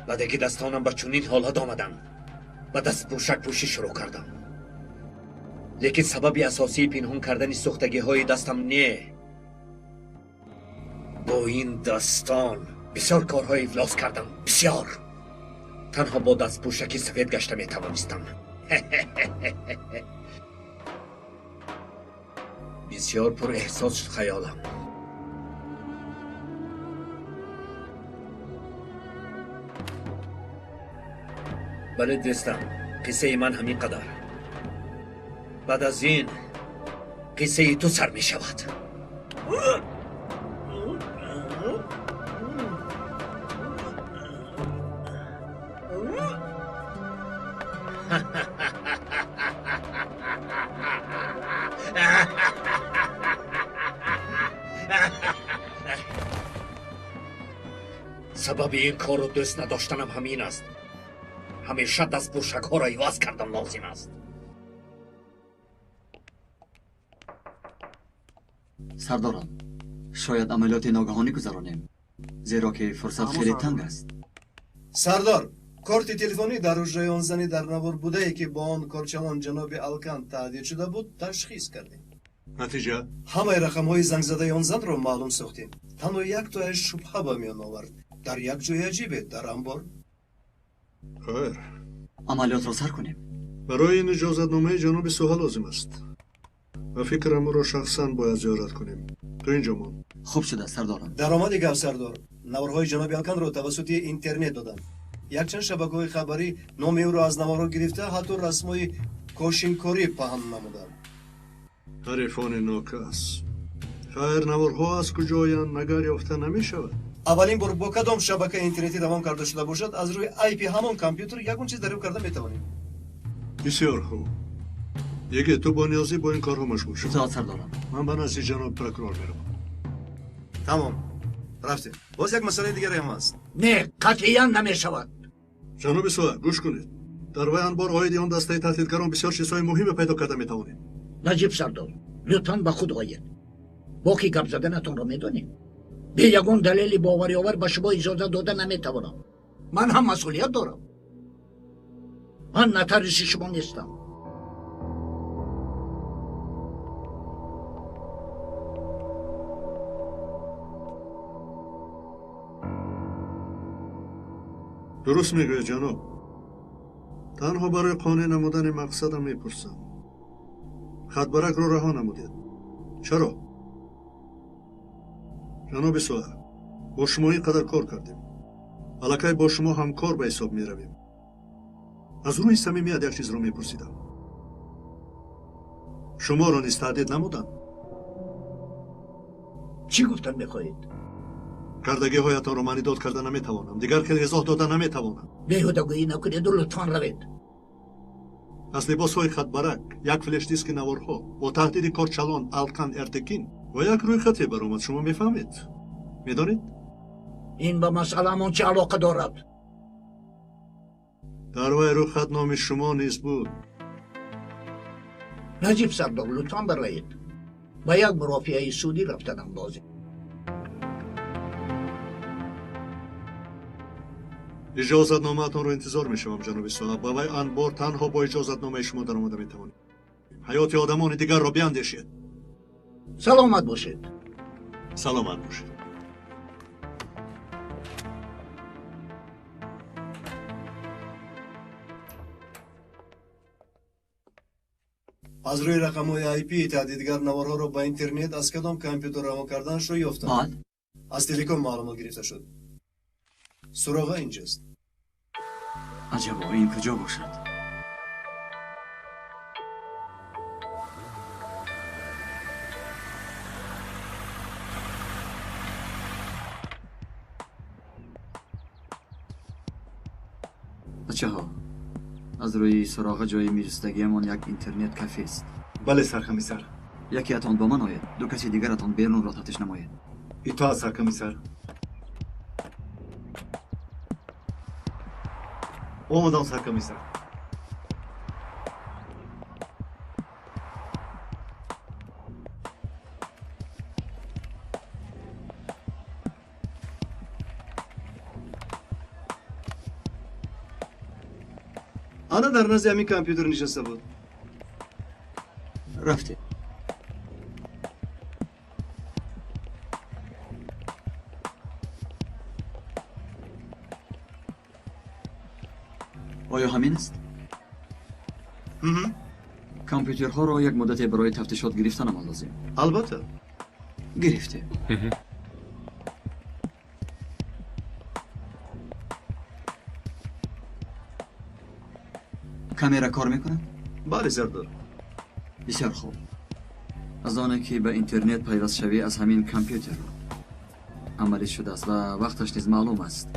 баъде ки дастонам ба чунин ҳолат омаданд, ба дастпӯшак пӯшӣ шурӯъ кардам. лекин сабаби асосии пинҳон кардани сӯхтагиҳои дастам не. бо ин дастон бисёр корҳои ифлос кардам, бисёр. танҳо бо дастпӯшаки сафед гашта метавонистам. бисёр пурэҳсос шуд хаёлам. бале дӯстам, қиссаи ман ҳамин қадар. баъд аз ин қиссаи ту сар мешавад. сабаби ин кору дӯст надоштанам ҳамин аст. ҳамеша дастпӯшакҳоро иваз кардан лозим аст. сардорам, шояд амалиёти ногаҳонӣ гузаронем, зеро ки фурсат хеле танг аст. сардор, корти телефонӣ дар ҳуҷраи он зани дар навор будае ки бо он корчалон ҷаноби алкан таҳдид шуда буд, ташхис кардем. натиҷа ҳамаи рақамҳои зангзадаи он занро маълум сохтем. танҳо яктояш шубҳа ба миён овард. дар як ҷои аҷибе, дар амбор. хайр, амалиётро сар кунем. барои ин иҷозатномаи ҷаноби суҳа лозим аст. ва фикрам ӯро шахсан бояд зиёрат кунем. ту инҷо мон. хуб шуда сардорам. даромади гап сардор, наворҳои ҷаноби алканро тавассути интернет доданд. якчанд шабакаҳои хабарӣ номи ӯро аз наворҳо гирифта, ҳатто расмои кошинкорӣ паҳн намуданд. ҳарифони нокас. хайр, наворҳо аз куҷо оянд, магар ёфта намешавад. аввалин бор бо кадом шабакаи интернетӣ равон карда шуда бошад, аз рӯи айпи ҳамон компютер ягон чиз дарёфт карда метавонем. бисёр хуб. диге ту бо ниёзӣ бо ин корҳо машғул шуд. итоат сардорам. ман ба назди ҷаноб прокурор меравам. тамом, рафтем. боз як масъалаи дигаре ҳам аст. не, қатъиян намешавад. ҷаноби суа, гӯш кунед. дар вай анбор оиди он дастаи таҳдидгарон бисёр чизҳои муҳиме пайдо карда метавонем. наҷиб сардор, лутфан ба худ оед. боки гап заданатонро медонем. бе ягон далели бовариовар ба шумо иҷозат дода наметавонам. ман ҳам масъулият дорам. ман натариси шумо нестам. дуруст мегӯяд ҷаноб. танҳо барои қонеъ намудани мақсадам мепурсам. хатбаракро раҳо намудед. чаро? ҷаноби суа, бо шумо ин қадар кор кардем. аллакай бо шумо ҳамкор ба ҳисоб меравем. аз рӯи самимият як чизро мепурсидам. шуморо низ таҳдид намуданд? чӣ гуфтан мехоҳед? кардагиҳоятонро ман идод карда наметавонам. дигар хел изоҳ дода наметавонам. беҳудагӯӣ накунеду лутфан равед. аз либосҳои хатбарак, як флеш-диски наворҳо, бо таҳдиди корчалон алкан эртекин ва як рӯйхате баромад. шумо мефаҳмед? медонед? ин ба масъаламон чӣ алоқа дорад? дар вай рӯйхат номи шумо низ буд. نجیب سردار لطفا برایید با یک مرافعه سودی رفتنم لازم. اجازتنامه‌تان رو انتظار می‌شوم جناب صاحب. بابای انبار تنها با اجازتنامه شما در آمده می‌توانید. حیات آدمان دیگر را بیاندیشید. سلامت باشید. سلامت باشید. از روی رقم‌های IP تعدیدگر نوارها را با اینترنت از کدام کامپیوتر روان کردنش را یافتم. بعد از تلکام معلومات گرفته شد. سراغ اینجاست. عجبا این کجا باشد؟ بچه ها از روی سراغ جای میرستگیمان یک اینترنت کافه است. بله سرکمیسر. یکی اتان با من آید، دو کسی دیگر اتان بیرون را تفتیش نماید. اطاعت سرکمیسر. اومدم سرکمیسر. آنا در نزد همین کامپیوتر نشسته بود. رفته. آیا همین است؟ کامپیوترها را یک مدت برای تفتیشات گرفتنم لازم. البته. گرفته. کامera کار میکنه؟ بله سردار. بسیار خوب. از آنه که به اینترنت پیوست شوی از همین کامپیوتر عملی شده است و وقتش نیز معلوم است.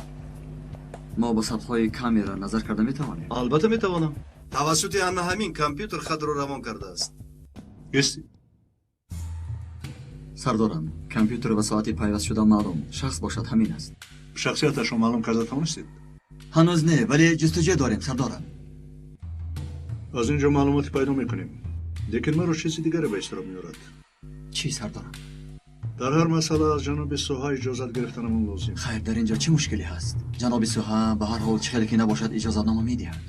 ما با سطح‌های کامera نظر کرده میتوانیم؟ البته میتوانم. توسط همین کامپیوتر خط رو روان کرده است. گستی. سردارم کامپیوتر به ساعتی پیوست شده معلوم شخص باشد همین است. شخصیتش را معلوم کرده توانستید؟ هنوز نه ولی جستجو داریم سردارم. از اینجا معلوماتی پیدا میکنیم. لیکن مرا چیزی دیگری به اشتراک میارد. چی سردارم؟ در هر مسئله از جناب سوها اجازت گرفتنمون لازم. خیر در اینجا چه مشکلی هست؟ جناب سوها به هر حال چه که نباشد اجازت نامه میدهد.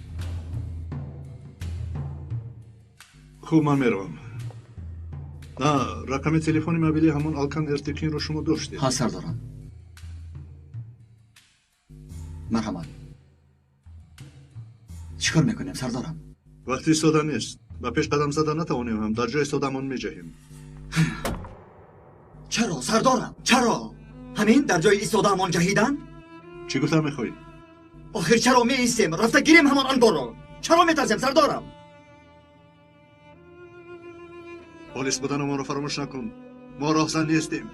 خوب من میروم. نه رقم تلفن موبیلی همون آلکان ارتکین رو شما داشتید؟ ها سردارم. مرحبا. چیکار میکنیم سردارم؟ وقتی ایستادن نیست. و پیش قدم زدن نتوانیم هم در جای ایستادمان میجهیم. چرا سردارم؟ چرا؟ همین در جای ایستادهمان جهیدن؟ چی گفتم میخوایی؟ آخر چرا می ایستیم؟ رفته گیریم همان انبار رو. چرا میترسیم سردارم؟ پلیس بودن ما رو فراموش نکن. ما راهزن نیستیم.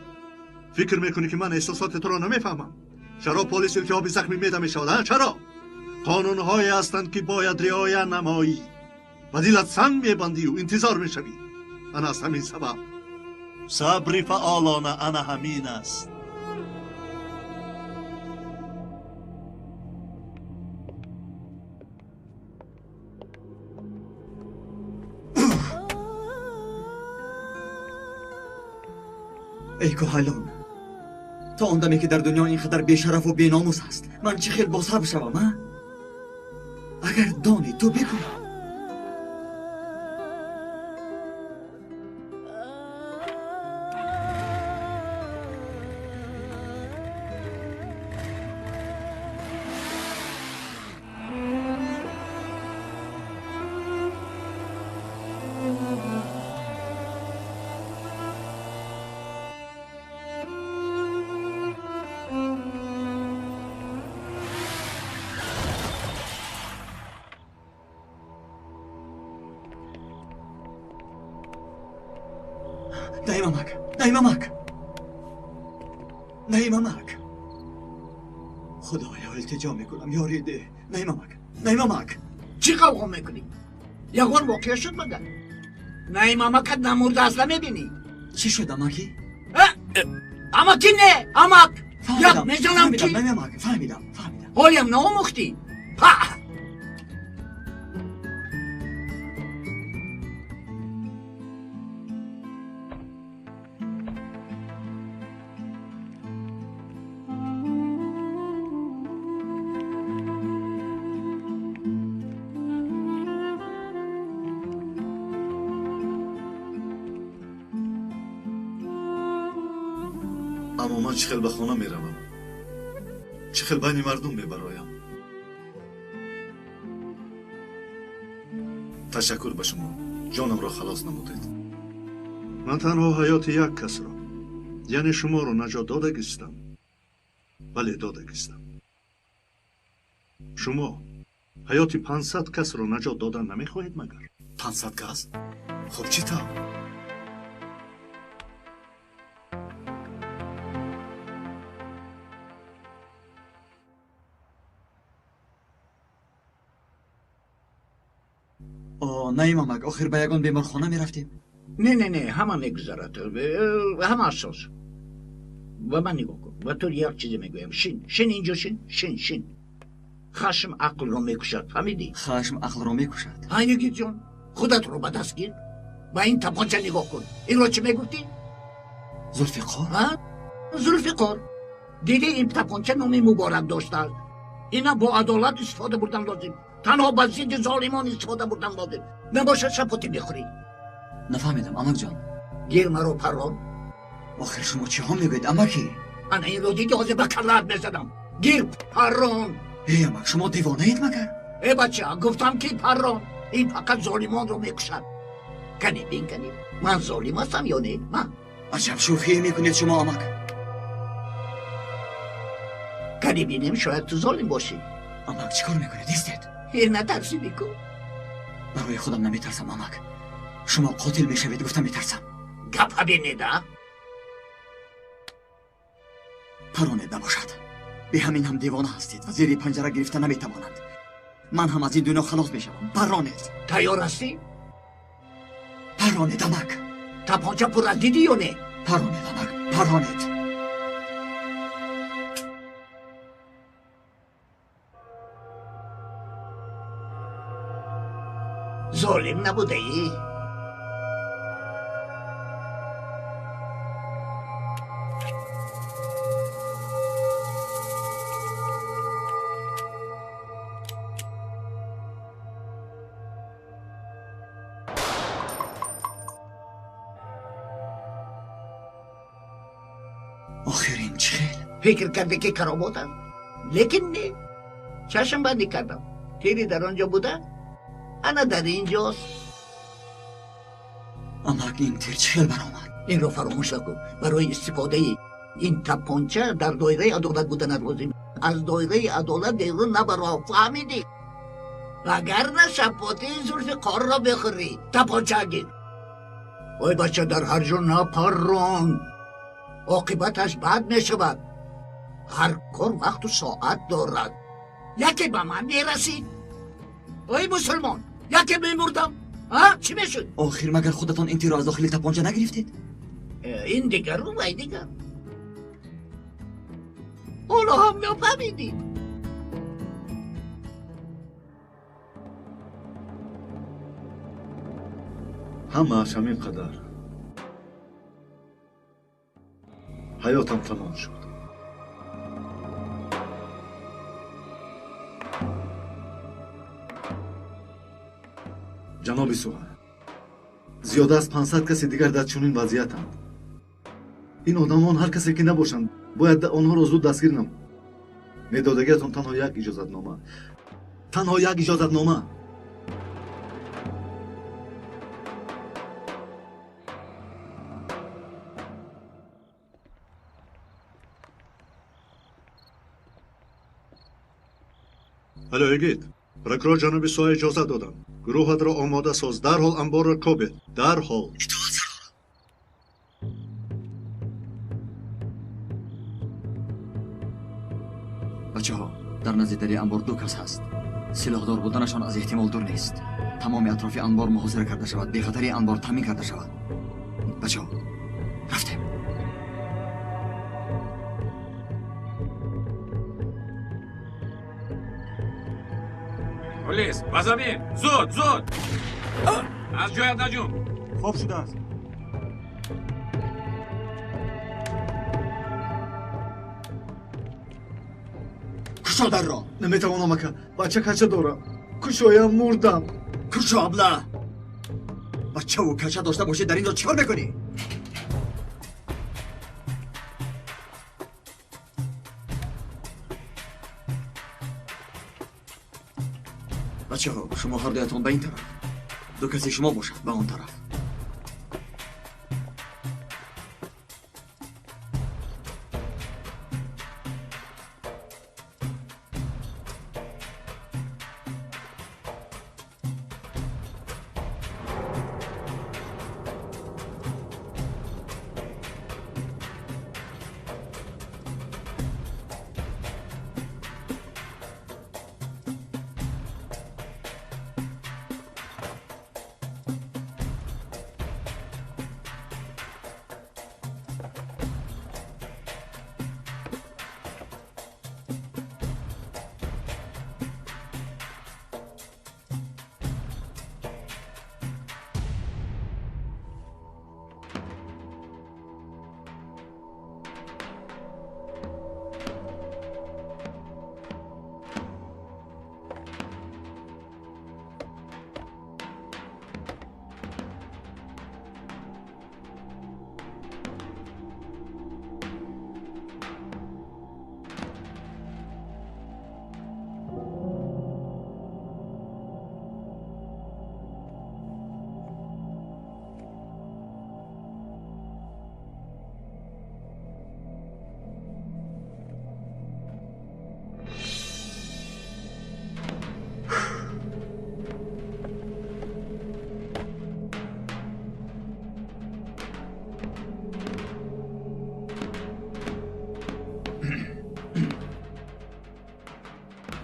فکر میکنی که من احساسات تو رو نمیفهمم؟ چرا پلیس التهاب زخمی میده میشود؟ چرا؟ قانونهایی هستند که باید رعایت نمایی. و دلت سنگ میبندی و انتظار میشوی. انا از همین سبب صبر فعالانه انا همین است. ای کوهلون تا آن دمی که در دنیا اینقدر بیشرف و بیناموس هست من چه خیلی باصبر شوم ها؟ اگر دانی تو بگو. نیممک خدایا التجا میکنم یاری ده. نیممک چی قوقا میکنی؟ یکان واقعه شد مگر؟ نیممکت نمورده اصلا میبینی؟ چی شد اماکی؟ اماکی نه اماک یک میزنم فهمیدم کی؟ نیممک فهمیدم حالیم نامختی аммо ман чӣ хел ба хона меравам, чӣ хел байни мардум мебароям. ташаккур ба шумо, ҷонамро халос намудед. ман танҳо ҳаёти як касро, яъне шуморо наҷот додагистам. бале, додагистам. шумо ҳаёти 500 касро наҷот додан намехоҳед магар? 500 кас? хуб чӣ тавр? наим амак, охир ба ягон беморхона мерафтем? не, ҳама мегузарад. ҳама асос. ва ман нигоҳ кун. ва ту як чизе мегӯям. Шин инҷо шин. хашм ақлро мекушад, фаҳмидӣ? хашм ақлро мекушад? ҳа, Югитҷон, худатро ба даст гир. ба ин тапонча нигоҳ кун. инро чӣ мегуфтӣ? зулфиқор? зулфиқор. диди ин тапонча номи муборак доштааст. ина бо адолат истифода бурдан лозим. танҳо ба зидди золимон истифода бурдан лозим. набошад шапоти бихӯрӣ. нафаҳмидам амакҷон. гир маро паррон. охир шумо чиҳо мегӯед амакӣ? ана инро диди ҳозир ба каллаат мезадам. гир паррон. амак, шумо дивонаед магар? бача, гуфтам ки паррон. ин фақат золимонро мекушад. канӣ бин, ман золим ҳастам ё не? ман аҷаб шӯхие мекунед шумо амак. канӣ бинем, шояд ту золим бошӣ. амак, чӣ кор мекунед? истед? натарсидӣ ку? барои худам наметарсам амак. шумо қотил мешавед гуфта метарсам. гапа бинеда. паронед набошад. бе ҳамин ҳам девона ҳастед ва зери панҷара гирифта наметавонанд. ман ҳам аз ин дунё халос мешавам. паронед. тайёр ҳастӣ? паронед амак. тапонча пур аз дидӣ ё не? паронед амак, паронед. золим набудаӣ? охир ин чӣ хел? фикр карде ки каромат аст? лекин не. чашм бандӣ кардам. тири дар он ҷо буда? ана дар ин ҷост. амак, ин тир чӣ хел баромад? инро фаромӯш накун. барои истифодаи ин тапонча дар доираи адолат буданат лозим. аз доираи адолат берун набаро, фаҳмидӣ? вагарна шапоти зулфиқорро бихӯрӣ. тапонча гир. ой бача, дар ҳар ҷо напаррон. оқибаташ бад мешавад. ҳар кор вақту соат дорад. яке ба ман мерасид. ой мусулмон, яке мемурдам. чӣ мешуд? охир магар худатон ин тирро аз дохили тапонча нагирифтед? ин дигару вай дигар. ҳоло ҳам нафаҳмидӣ? ҳамааш ҳамин қадар. ҳаётам тамом шуд. ҷаноби суҳай, зиёда аз 500 каси дигар дар чунин вазъиятанд. ин одамон ҳар касе ки набошанд, бояд онҳоро зуд дастгир намуд. медодагиатон танҳо як иҷозатнома. алё егит, прокурор ҷаноби суҳай иҷозат доданд. гурӯҳатро омода соз. дарҳол амборро кобед. дарҳол. бачаҳо, дар назди дари анбор 2 кас ҳаст. силоҳдор буданашон аз эҳтимол дур нест. тамоми атрофи анбор муҳосира карда шавад. бехатари анбор таъмин карда шавад. бачаҳо, рафтем. полис, ба замин! зуд! аз ҷоят наҷум! хоб шудааст. кушо дарро. наметавонам ака, бача кача дорам. кушоям, мурдам. кушо абла. бачаву кача дошта бошед дар ин ҷо чӣ кор мекунӣ? بچه‌ها شما هر دویتون به این طرف، دو کسی شما باشد به اون طرف.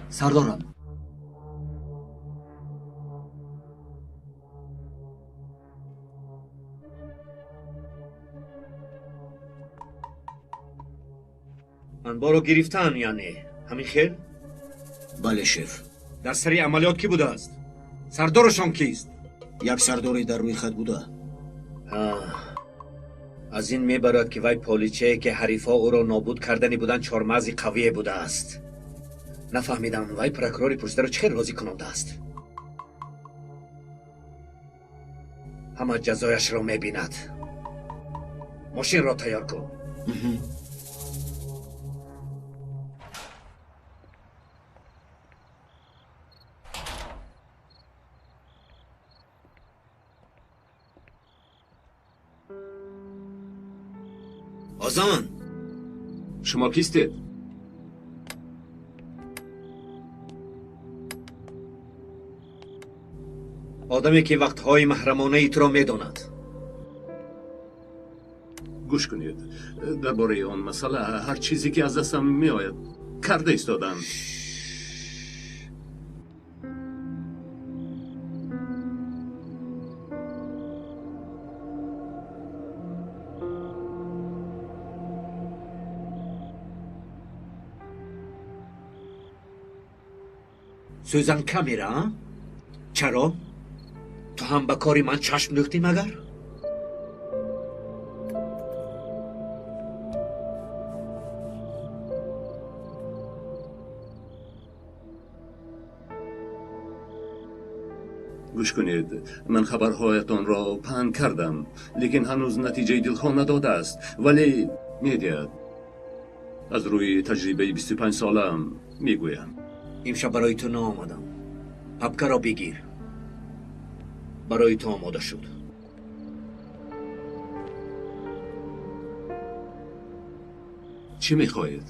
سردارم، انبارو گرفتن یعنی همین خیل؟ بله شف. در سری عملیات کی بوده است؟ سردارشان کیست؟ یک سرداری در روی خط بوده. از این میبرد که وی پولیچه که حریفا او را نابود کردنی بودن چارمغزی قوی بوده است. نفهمیدم وی پروکوروری پرسیده را چه راضی کننده است. همه جزایش را میبیند. ماشین را تیار کن. آزان، شما کیستید؟ آدمی که وقتهای محرمانه ای تو را میداند. گوش کنید، درباره آن مسئله هر چیزی که از دستم میآید کرده ایستادم. سوزن کمیره؟ چرا؟ تو هم به کاری من چشم دوختی مگر؟ گوش کنید، من خبرهایتان را پهن کردم، لیکن هنوز نتیجه دلخواه نداده است. ولی میدید از روی تجربه 25 سالم میگویم. امشب برای تو نآمدم. پپکه را بگیر. برای تو آماده شد. چی میخواهید؟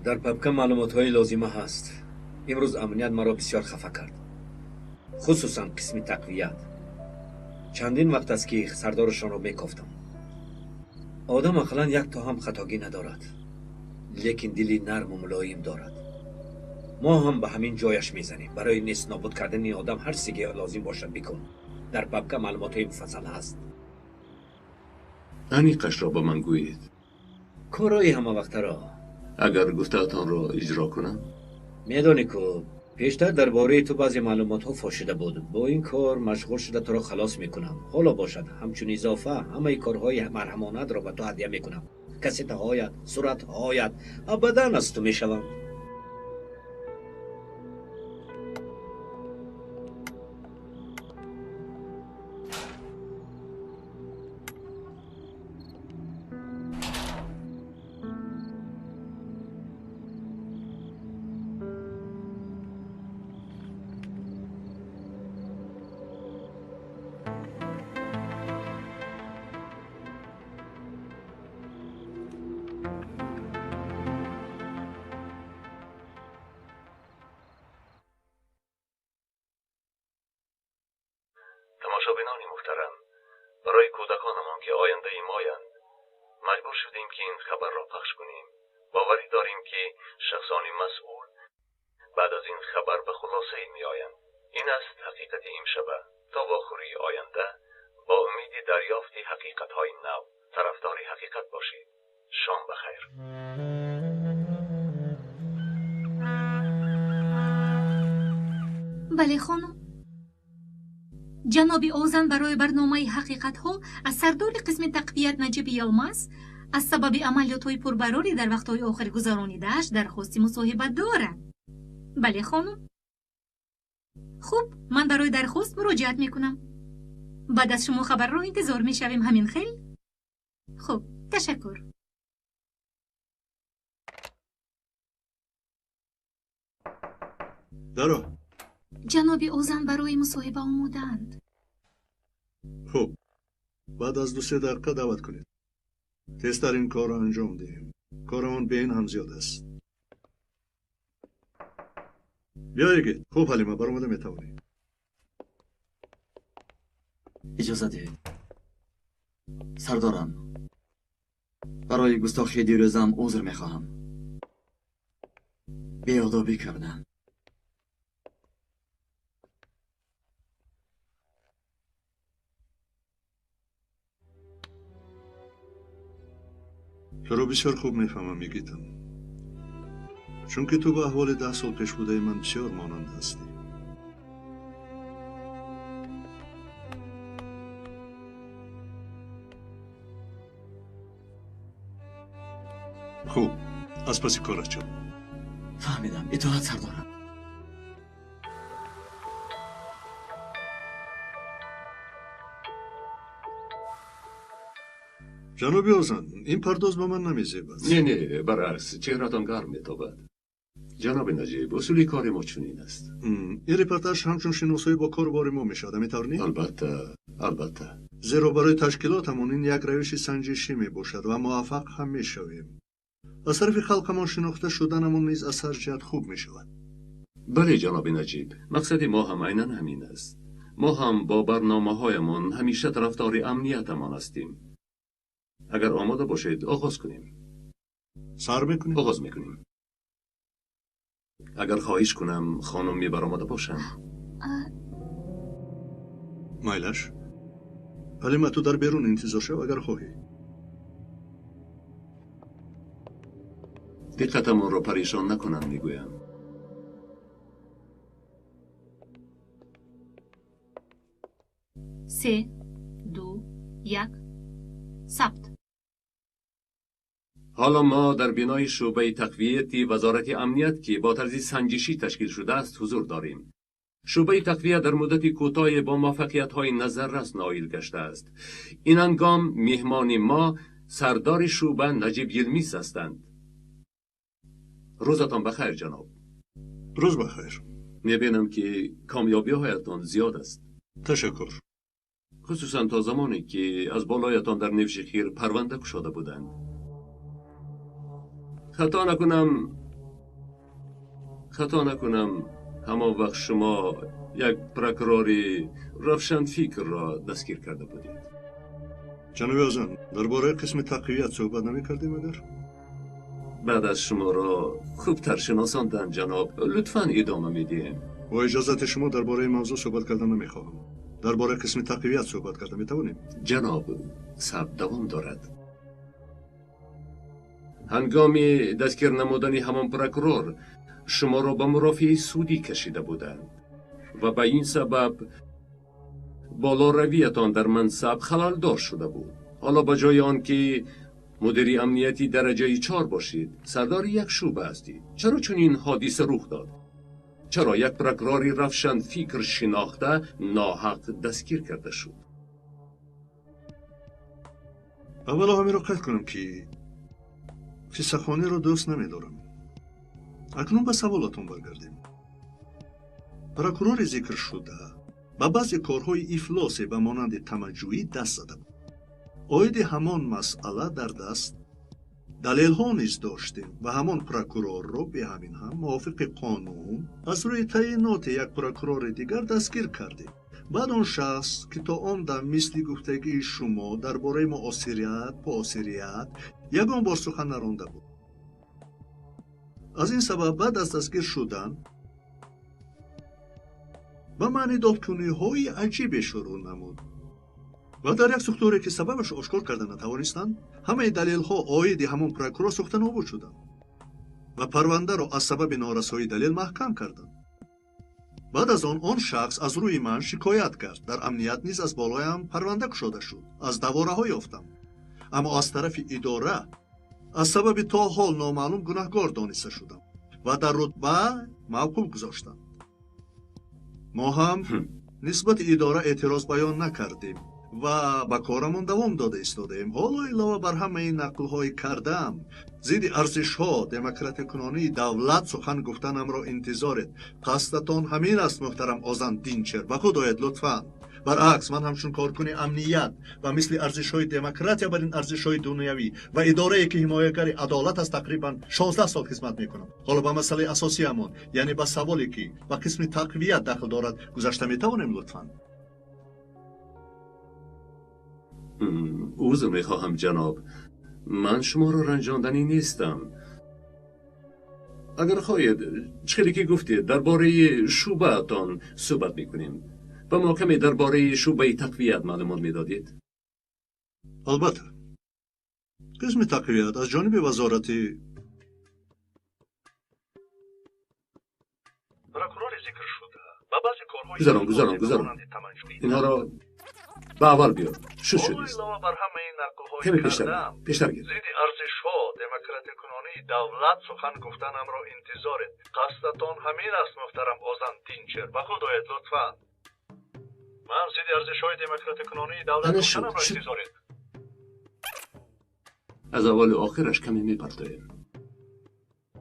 در پپکه معلومات های لازمه هست. امروز امنیت مرا بسیار خفه کرد، خصوصا قسم تقویت. چندین وقت است که سردارشان را میکافتم. آدم اقلا یک تا هم خطاگی ندارد، لیکن دلی نرم و ملایم دارد. ما هم به همین جایش میزنیم. برای نیست نابود کردن این آدم هر چیزی لازم باشد بکن. در پپکه معلومات مفصل هست. انیقش را به من گویید. کارای همه وقت را اگر گفته‌تان را اجرا کنم؟ میدانی که پیشتر درباره تو بعضی معلومات ها فاشیده بود. با این کار مشغول شده تو را خلاص میکنم. حالا باشد همچون اضافه همه کارهای مرحمانه را به تو هدیه میکنم. کسیت هایت، صورت هایت ابدا از تو میشوم. که این خبر را پخش کنیم. باوری داریم که شخصان مسئول بعد از این خبر به خلاصه می آیند. این است حقیقت امشب. تا واخوری آینده با امید دریافت حقیقت های نو طرفدار حقیقت باشید. شام بخیر. بله خانم. جناب اوزن برای برنامه حقیقت ها از سردار قسم تقویت نجیب یلمز از سبب عملیات های پربراری در وقت های آخر گذرانیده‌اش درخواستی مصاحبه دارد. بله خانم. خوب، من برای درخواست مراجعت میکنم. بعد از شما خبر را انتظار میشویم. همین خیلی. خوب، تشکر. درو. جناب اوزن برای مصاحبه آمدند. خوب، بعد از 2-3 دقیقه دعوت کنید. تسترین کار را انجام دهیم. کارمان به این هم زیاد است. بیایید. خوب حلیمه، برآمده میتوانی. اجازه دهید. سردارم، برای گستاخی دیروزم عذر میخواهم. بیادابی کردم. تو رو بسیار خوب میفهمم میگیتم، چون که تو با احوال 10 سال پیش بوده من بسیار مانند هستی. خوب، از پس کارت شد. فهمیدم. اطاعت سردارم. جنابی اوزن، این پرداز با من نمیزیبد. نه برعکس، چهره‌تان گرم میتابد. جناب نجیب، اصولی کار ما چنین است. این رپورتاژ همچون شناسایی با کاربار ما میشد، میتونی؟ البته. زیرا برای تشکیلاتمون این یک روش سنجشی میباشد و موفق هم میشویم. از طرف خلقمان شناخته شدنمون نیز از هر جهت خوب میشود. بله جناب نجیب، مقصد ما هم عیناً همین است. ما هم با برنامه‌هایمان همیشه طرفدار امنیتمان هستیم. اگر آماده باشید آغاز کنیم. سر میکنیم؟ آغاز میکنیم. اگر خواهش کنم خانم میبرآمده باشم. مایلش. حلیمه تو در بیرون انتظار شو اگر خواهی. دقتمان را پریشان نکنم میگویم. سه، 2، 1. ثبت. حالا ما در بینای شعبه تقویت وزارت امنیت که با طرز سنجشی تشکیل شده است حضور داریم. شعبه تقویت در مدت کوتاه با موفقیت‌های نظررس نائل گشته است. این هنگام میهمان ما سردار شعبه نجیب یلمیز هستند. روزتان بخیر جناب. روز بخیر. میبینم که کامیابی‌هایتان زیاد است. تشکر. خصوصا تا زمانی که از بالایتان در نیوشهر پرونده گشاده بودند. خطا نکنم همان وقت شما یک پرکراری روشن فکر را دستگیر کرده بودید. جناب اوزن، درباره قسم تقویت صحبت نمی کردیم اگر؟ بعد از شما را خوبتر شناساندن جناب، لطفاً ادامه میدیم. با اجازت شما درباره موضوع صحبت کردن نمیخواهم. درباره قسم تقویت صحبت کردن میتوانیم؟ جناب، صبر دوام دارد. هنگام دستگیر نمودن همان پرکرور شما را به مرافعه سودی کشیده بودند و به این سبب بالا رویتان در منصب خلل‌دار شده بود. حالا به جای آنکه مدیر امنیتی درجه 4 باشید، سردار یک شعبه هستید. چرا چنین حادثه رخ داد؟ چرا یک پرکراری روشن فکر شناخته ناحق دستگیر کرده شد؟ اولا همین را قطع کنم که فسخانه را دوست نمیدارم. اکنون به سوالاتون برگردیم. پرکرور ذکر شده با بعضی کارهای افلاس به مانند تمجویی دست زده بود. آید همان مسئله در دست دلیل ها نیز داشتیم و همان پرکرور را به همین هم موافق قانون از روی تعیینات یک پرکرور دیگر دستگیر کردیم. بعد آن شخص که تا آن دم مثل گفتگی شما درباره مؤثریت ягон бор сухан наронда буд. Аз ин сабаб баъд аз дастгир шудан ба маъни додкуниҳои аҷибе шурӯъ намуд ва дар як сухтуре ки сабабаш ошкор карда натавонистанд, ҳамаи далелҳо оиди ҳамон прокурор сохта нобуд шуданд ва парвандаро аз сабаби норасоии далел маҳкам карданд. баъд аз он шахс аз рӯи ман шикоят кард. дар амният низ аз болоям парванда кушода шуд. аз давораҳо ёфтам, аммо аз тарафи идора аз сабаби то ҳол номаълум гунаҳгор дониста шудам ва дар рутба мавқуф гузоштанд. мо ҳам нисбати идора эътироз баён накардем ва ба корамон давом дода истодаем. ҳоло илова бар ҳамаи нақлҳои кардам зидди арзишҳо демократикунонии давлат сухан гуфтанамро интизоред. қасдатон ҳамин аст, муҳтарам Озан Динчер. ба худ оед лутфан. баръакс, ман ҳамчун коркуни амният ва мисли арзишҳои демократия бар ин арзишҳои дунявӣ ва идорае ки ҳимоягари адолат аст тақрибан 16 сол хизмат мекунам. ҳоло ба масъалаи асосиямон, яъне ба саволе ки ба қисми тақвият дахл дорад, гузашта метавонем лутфан? عذر میخواهم جناب، من شما را رنجاندنی نیستم. اگر خواهید چیزی که گفتید درباره شوبه‌تان صحبت میکنیم و ما کمی درباره شوبه تقویت معلومات میدادید. البته قسم تقویت از جانب وزارت پروکورور ذکر شده و بعضی کارهای گذارم اینها را به اول بیار. شد بر همه این نقل‌های کمی کردم پیشتر گیر. زید ارزش‌ها دموکراتیک‌کنانی دولت سخن گفتنم را انتظارید. قصدتان همین است محترم آزان دینچر. به خدایت لطفاً من زید ارزش‌های دموکراتیک‌کنانی دولت سخنم را انتظارید. از اول و آخرش کمی میپرتایم.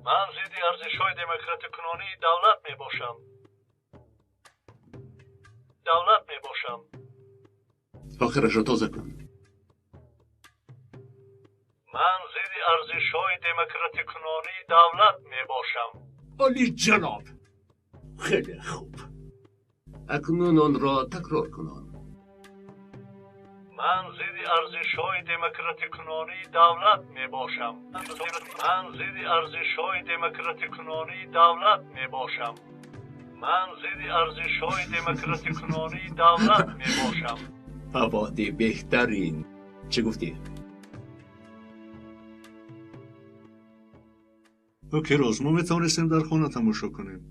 من زید ارزش‌های دموکراتیک‌کنانی دولت میباشم. آخرش را تازه کن. من زید ارزش‌های دموکراتیک‌کنانی دولت میباشم. عالی جناب. خیلی خوب. اکنون آن را تکرار کنان. من زید ارزش‌های دموکراتیک‌کنانی دولت میباشم. من زید ارزش‌های دموکراتیک‌کنانی دولت میباشم. من زید ارزش‌های دموکراتیک‌کنانی دولت میباشم. آبادی بهترین. چه گفتی؟ اوکی روز، ما میتونستیم در خانه تماشا کنیم.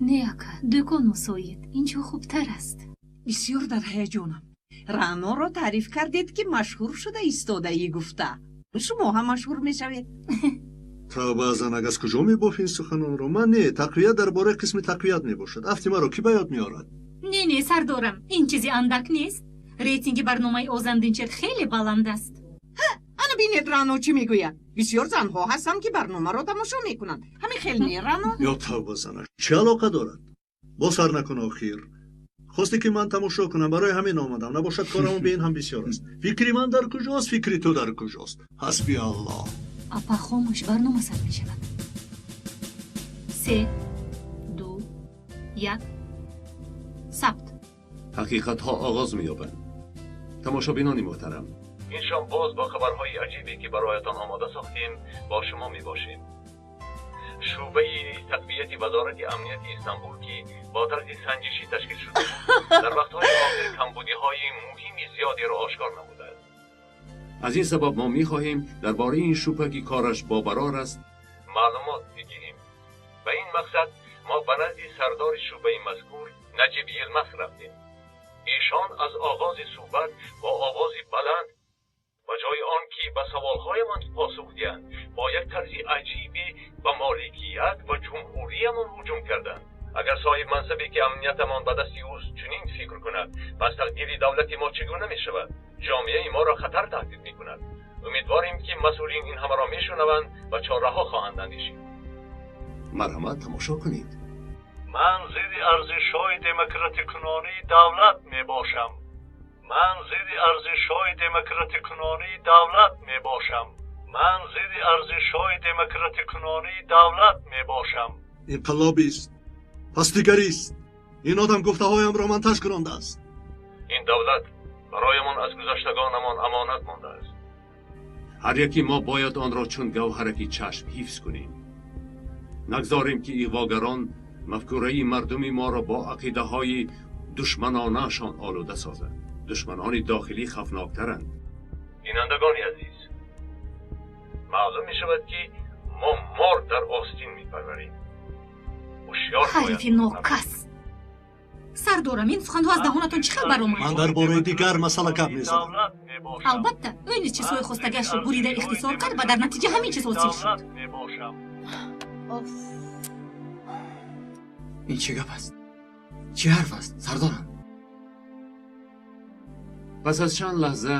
نه اکا، دکان مساید. اینجا خوبتر است. بسیار در هیجانم. رانا را تعریف کردید که مشهور شده ایستادگی گفته. شما هم مشهور میشوید. تا بعضن از کجا میبافین سخنان رو؟ من نه، تقویت درباره قسم تقویت میباشد. افتی مرا کی باید میارد؟ نه سردارم، این چیزی اندک نیست. ریتینگ برنامه آزان دینچر خیلی بلند است. انا بینید رانو چی میگوید؟ بسیار زنها هستن که برنامه را تماشا میکنند. همین خیلی نه رانو؟ یا تا بعضن چه علاقه دارد؟ با سر نکن آخر. خواستی که من تماشا کنم، برای همین آمدم. نباشد کارمون به این هم بسیار است. فکری من در کجاست، فکری تو در کجاست؟ حسبی الله. اپا خاموش، برنامه ثبت میشود. 3 2 1 ثبت. حقیقت ها آغاز می‌یابند. تماشابینان محترم، این شام باز با خبرهای عجیبی که برایتان آماده ساختیم با شما میباشیم. شعبه تقویت وزارت امنیت استانبول که با طرز سنجشی تشکیل شده در وقت‌های آخر کمبودی‌های مهمی زیادی را آشکار نموده است. از این سبب ما می‌خواهیم درباره این شعبه که کارش با برار است معلومات بگیریم. به این مقصد ما به نزد سردار شعبه مذکور نجیب یلمخ رفتیم. ایشان از آغاز صحبت با آوازی بلند و جای آن که به سوالهایمان پاسخ دهند با یک طرز عجیبی به مالکیت و جمهوریمان هجوم کردند. اگر صاحب منصبی که امنیتمان به دست اوست چنین فکر کند، پس تقدیر دولت ما چگونه می شود؟ جامعه ما را خطر تهدید می کند. امیدواریم که مسئولین این همه را می شنوند و چاره ها خواهند اندیشید. مرحمت تماشا کنید. من زید ارزش‌های دموکراتیک‌کنانی دولت میباشم. من زید ارزش‌های دموکراتیک‌کنانی دولت میباشم. من زید ارزش‌های دموکراتیک‌کنانی دولت میباشم. انقلابی است. پستیگری است. این آدم گفته‌هایم را منتج کرده است. این دولت برایمان از گذشتگانمان امانت مانده است. ҳар яки мо бояд онро чун гавҳараки чашм ҳифз кунем. нагзорем ки иғвогарон мафкураи мардуми моро бо ақидаҳои душманонашон олуда созад. душманони дохилӣ хавфноктаранд. бинандагони азиз, маълум мешавад ки мо мор дар остин мепарварем. ҳушёр ҳарифи нокас. сардорам, ин суханҳо аз даҳонатон чӣ хел баромад? ман дар бораи дигар масъала гап мезанам. албатта ӯ низ чизҳои хостагиашро бурида ихтисор кард ва дар натиҷа ҳамин чиз ҳосил шуд. ин чӣ гап аст? чӣ ҳарф аст, сардорам? пас аз чанд лаҳза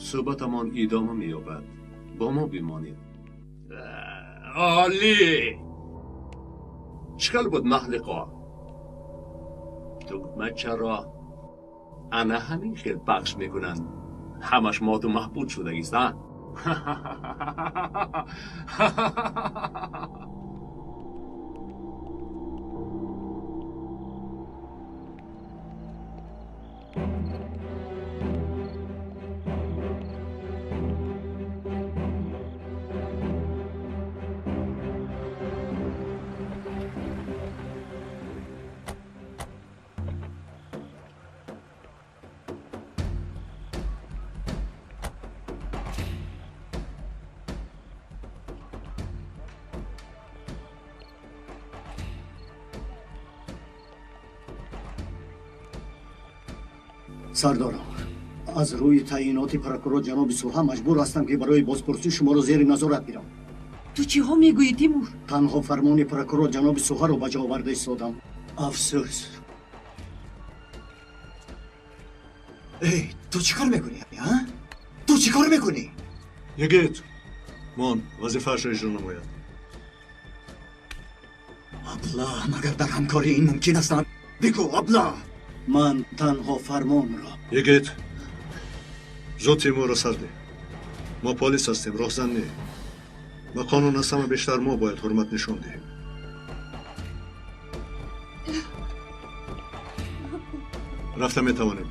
суҳбатамон идома меёбад. бо мо бимонед. олӣ! чӣ хел буд маҳлиқо? тугмачаро ана ҳамин хел пахш мекунанд. ҳамаш моду маҳбуд шудагист, а? сардорам, аз рӯи таъиноти прокурор ҷаноби суҳа маҷбур ҳастам ки барои бозпурсӣ шуморо зери назорат гирам. ту чиҳо мегӯӣ тимур? танҳо фармони прокурор ҷаноби суҳаро ба ҷо оварда истодам. афсӯс. эй, ту чӣ кор мекунӣ? ту чӣ кор мекунӣ? Yigit, мон вазифаашро иҷро намояд. абла, магар дар ҳамкорӣ ин мумкин аст? бигӯ, абла. ман танҳо фармонро. Yigit, зуд Тимурро сар диҳ. мо полис ҳастем, роҳзан не. ба қонун аз ҳама бештар мо бояд ҳурмат нишон диҳем. рафта метавонем.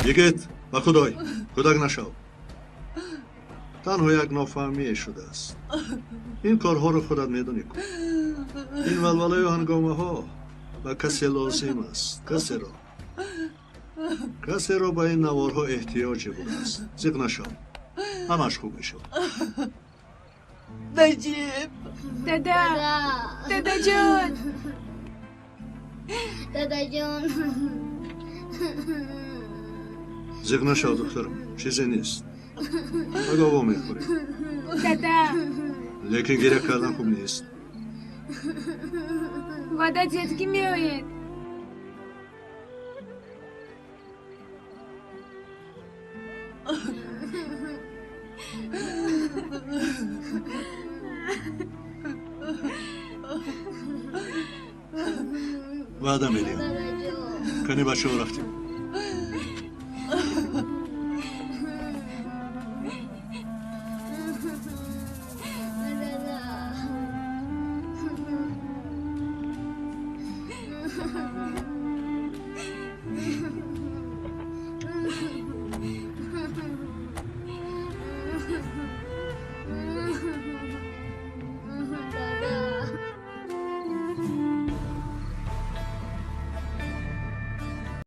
Yigit, ба худой, кӯдак нашав. танҳо як нофаҳмие шудааст. ин корҳоро худат медонӣ кун. ин валвалаю ҳангомаҳо ба касе лозим аст. касеро ба ин наворҳо эҳтиёҷе будааст. зиқ нашав. ҳамаш хуб мешавад. наҷиб! дадаҷон! дадаҷон! зиқ нашав, духтарам. чизе нест. агово мехӯрем. дада! лекин гиря кардан хуб нест. вода ҷетки меоед. ваъда медиҳам. кани ба чо рафтем.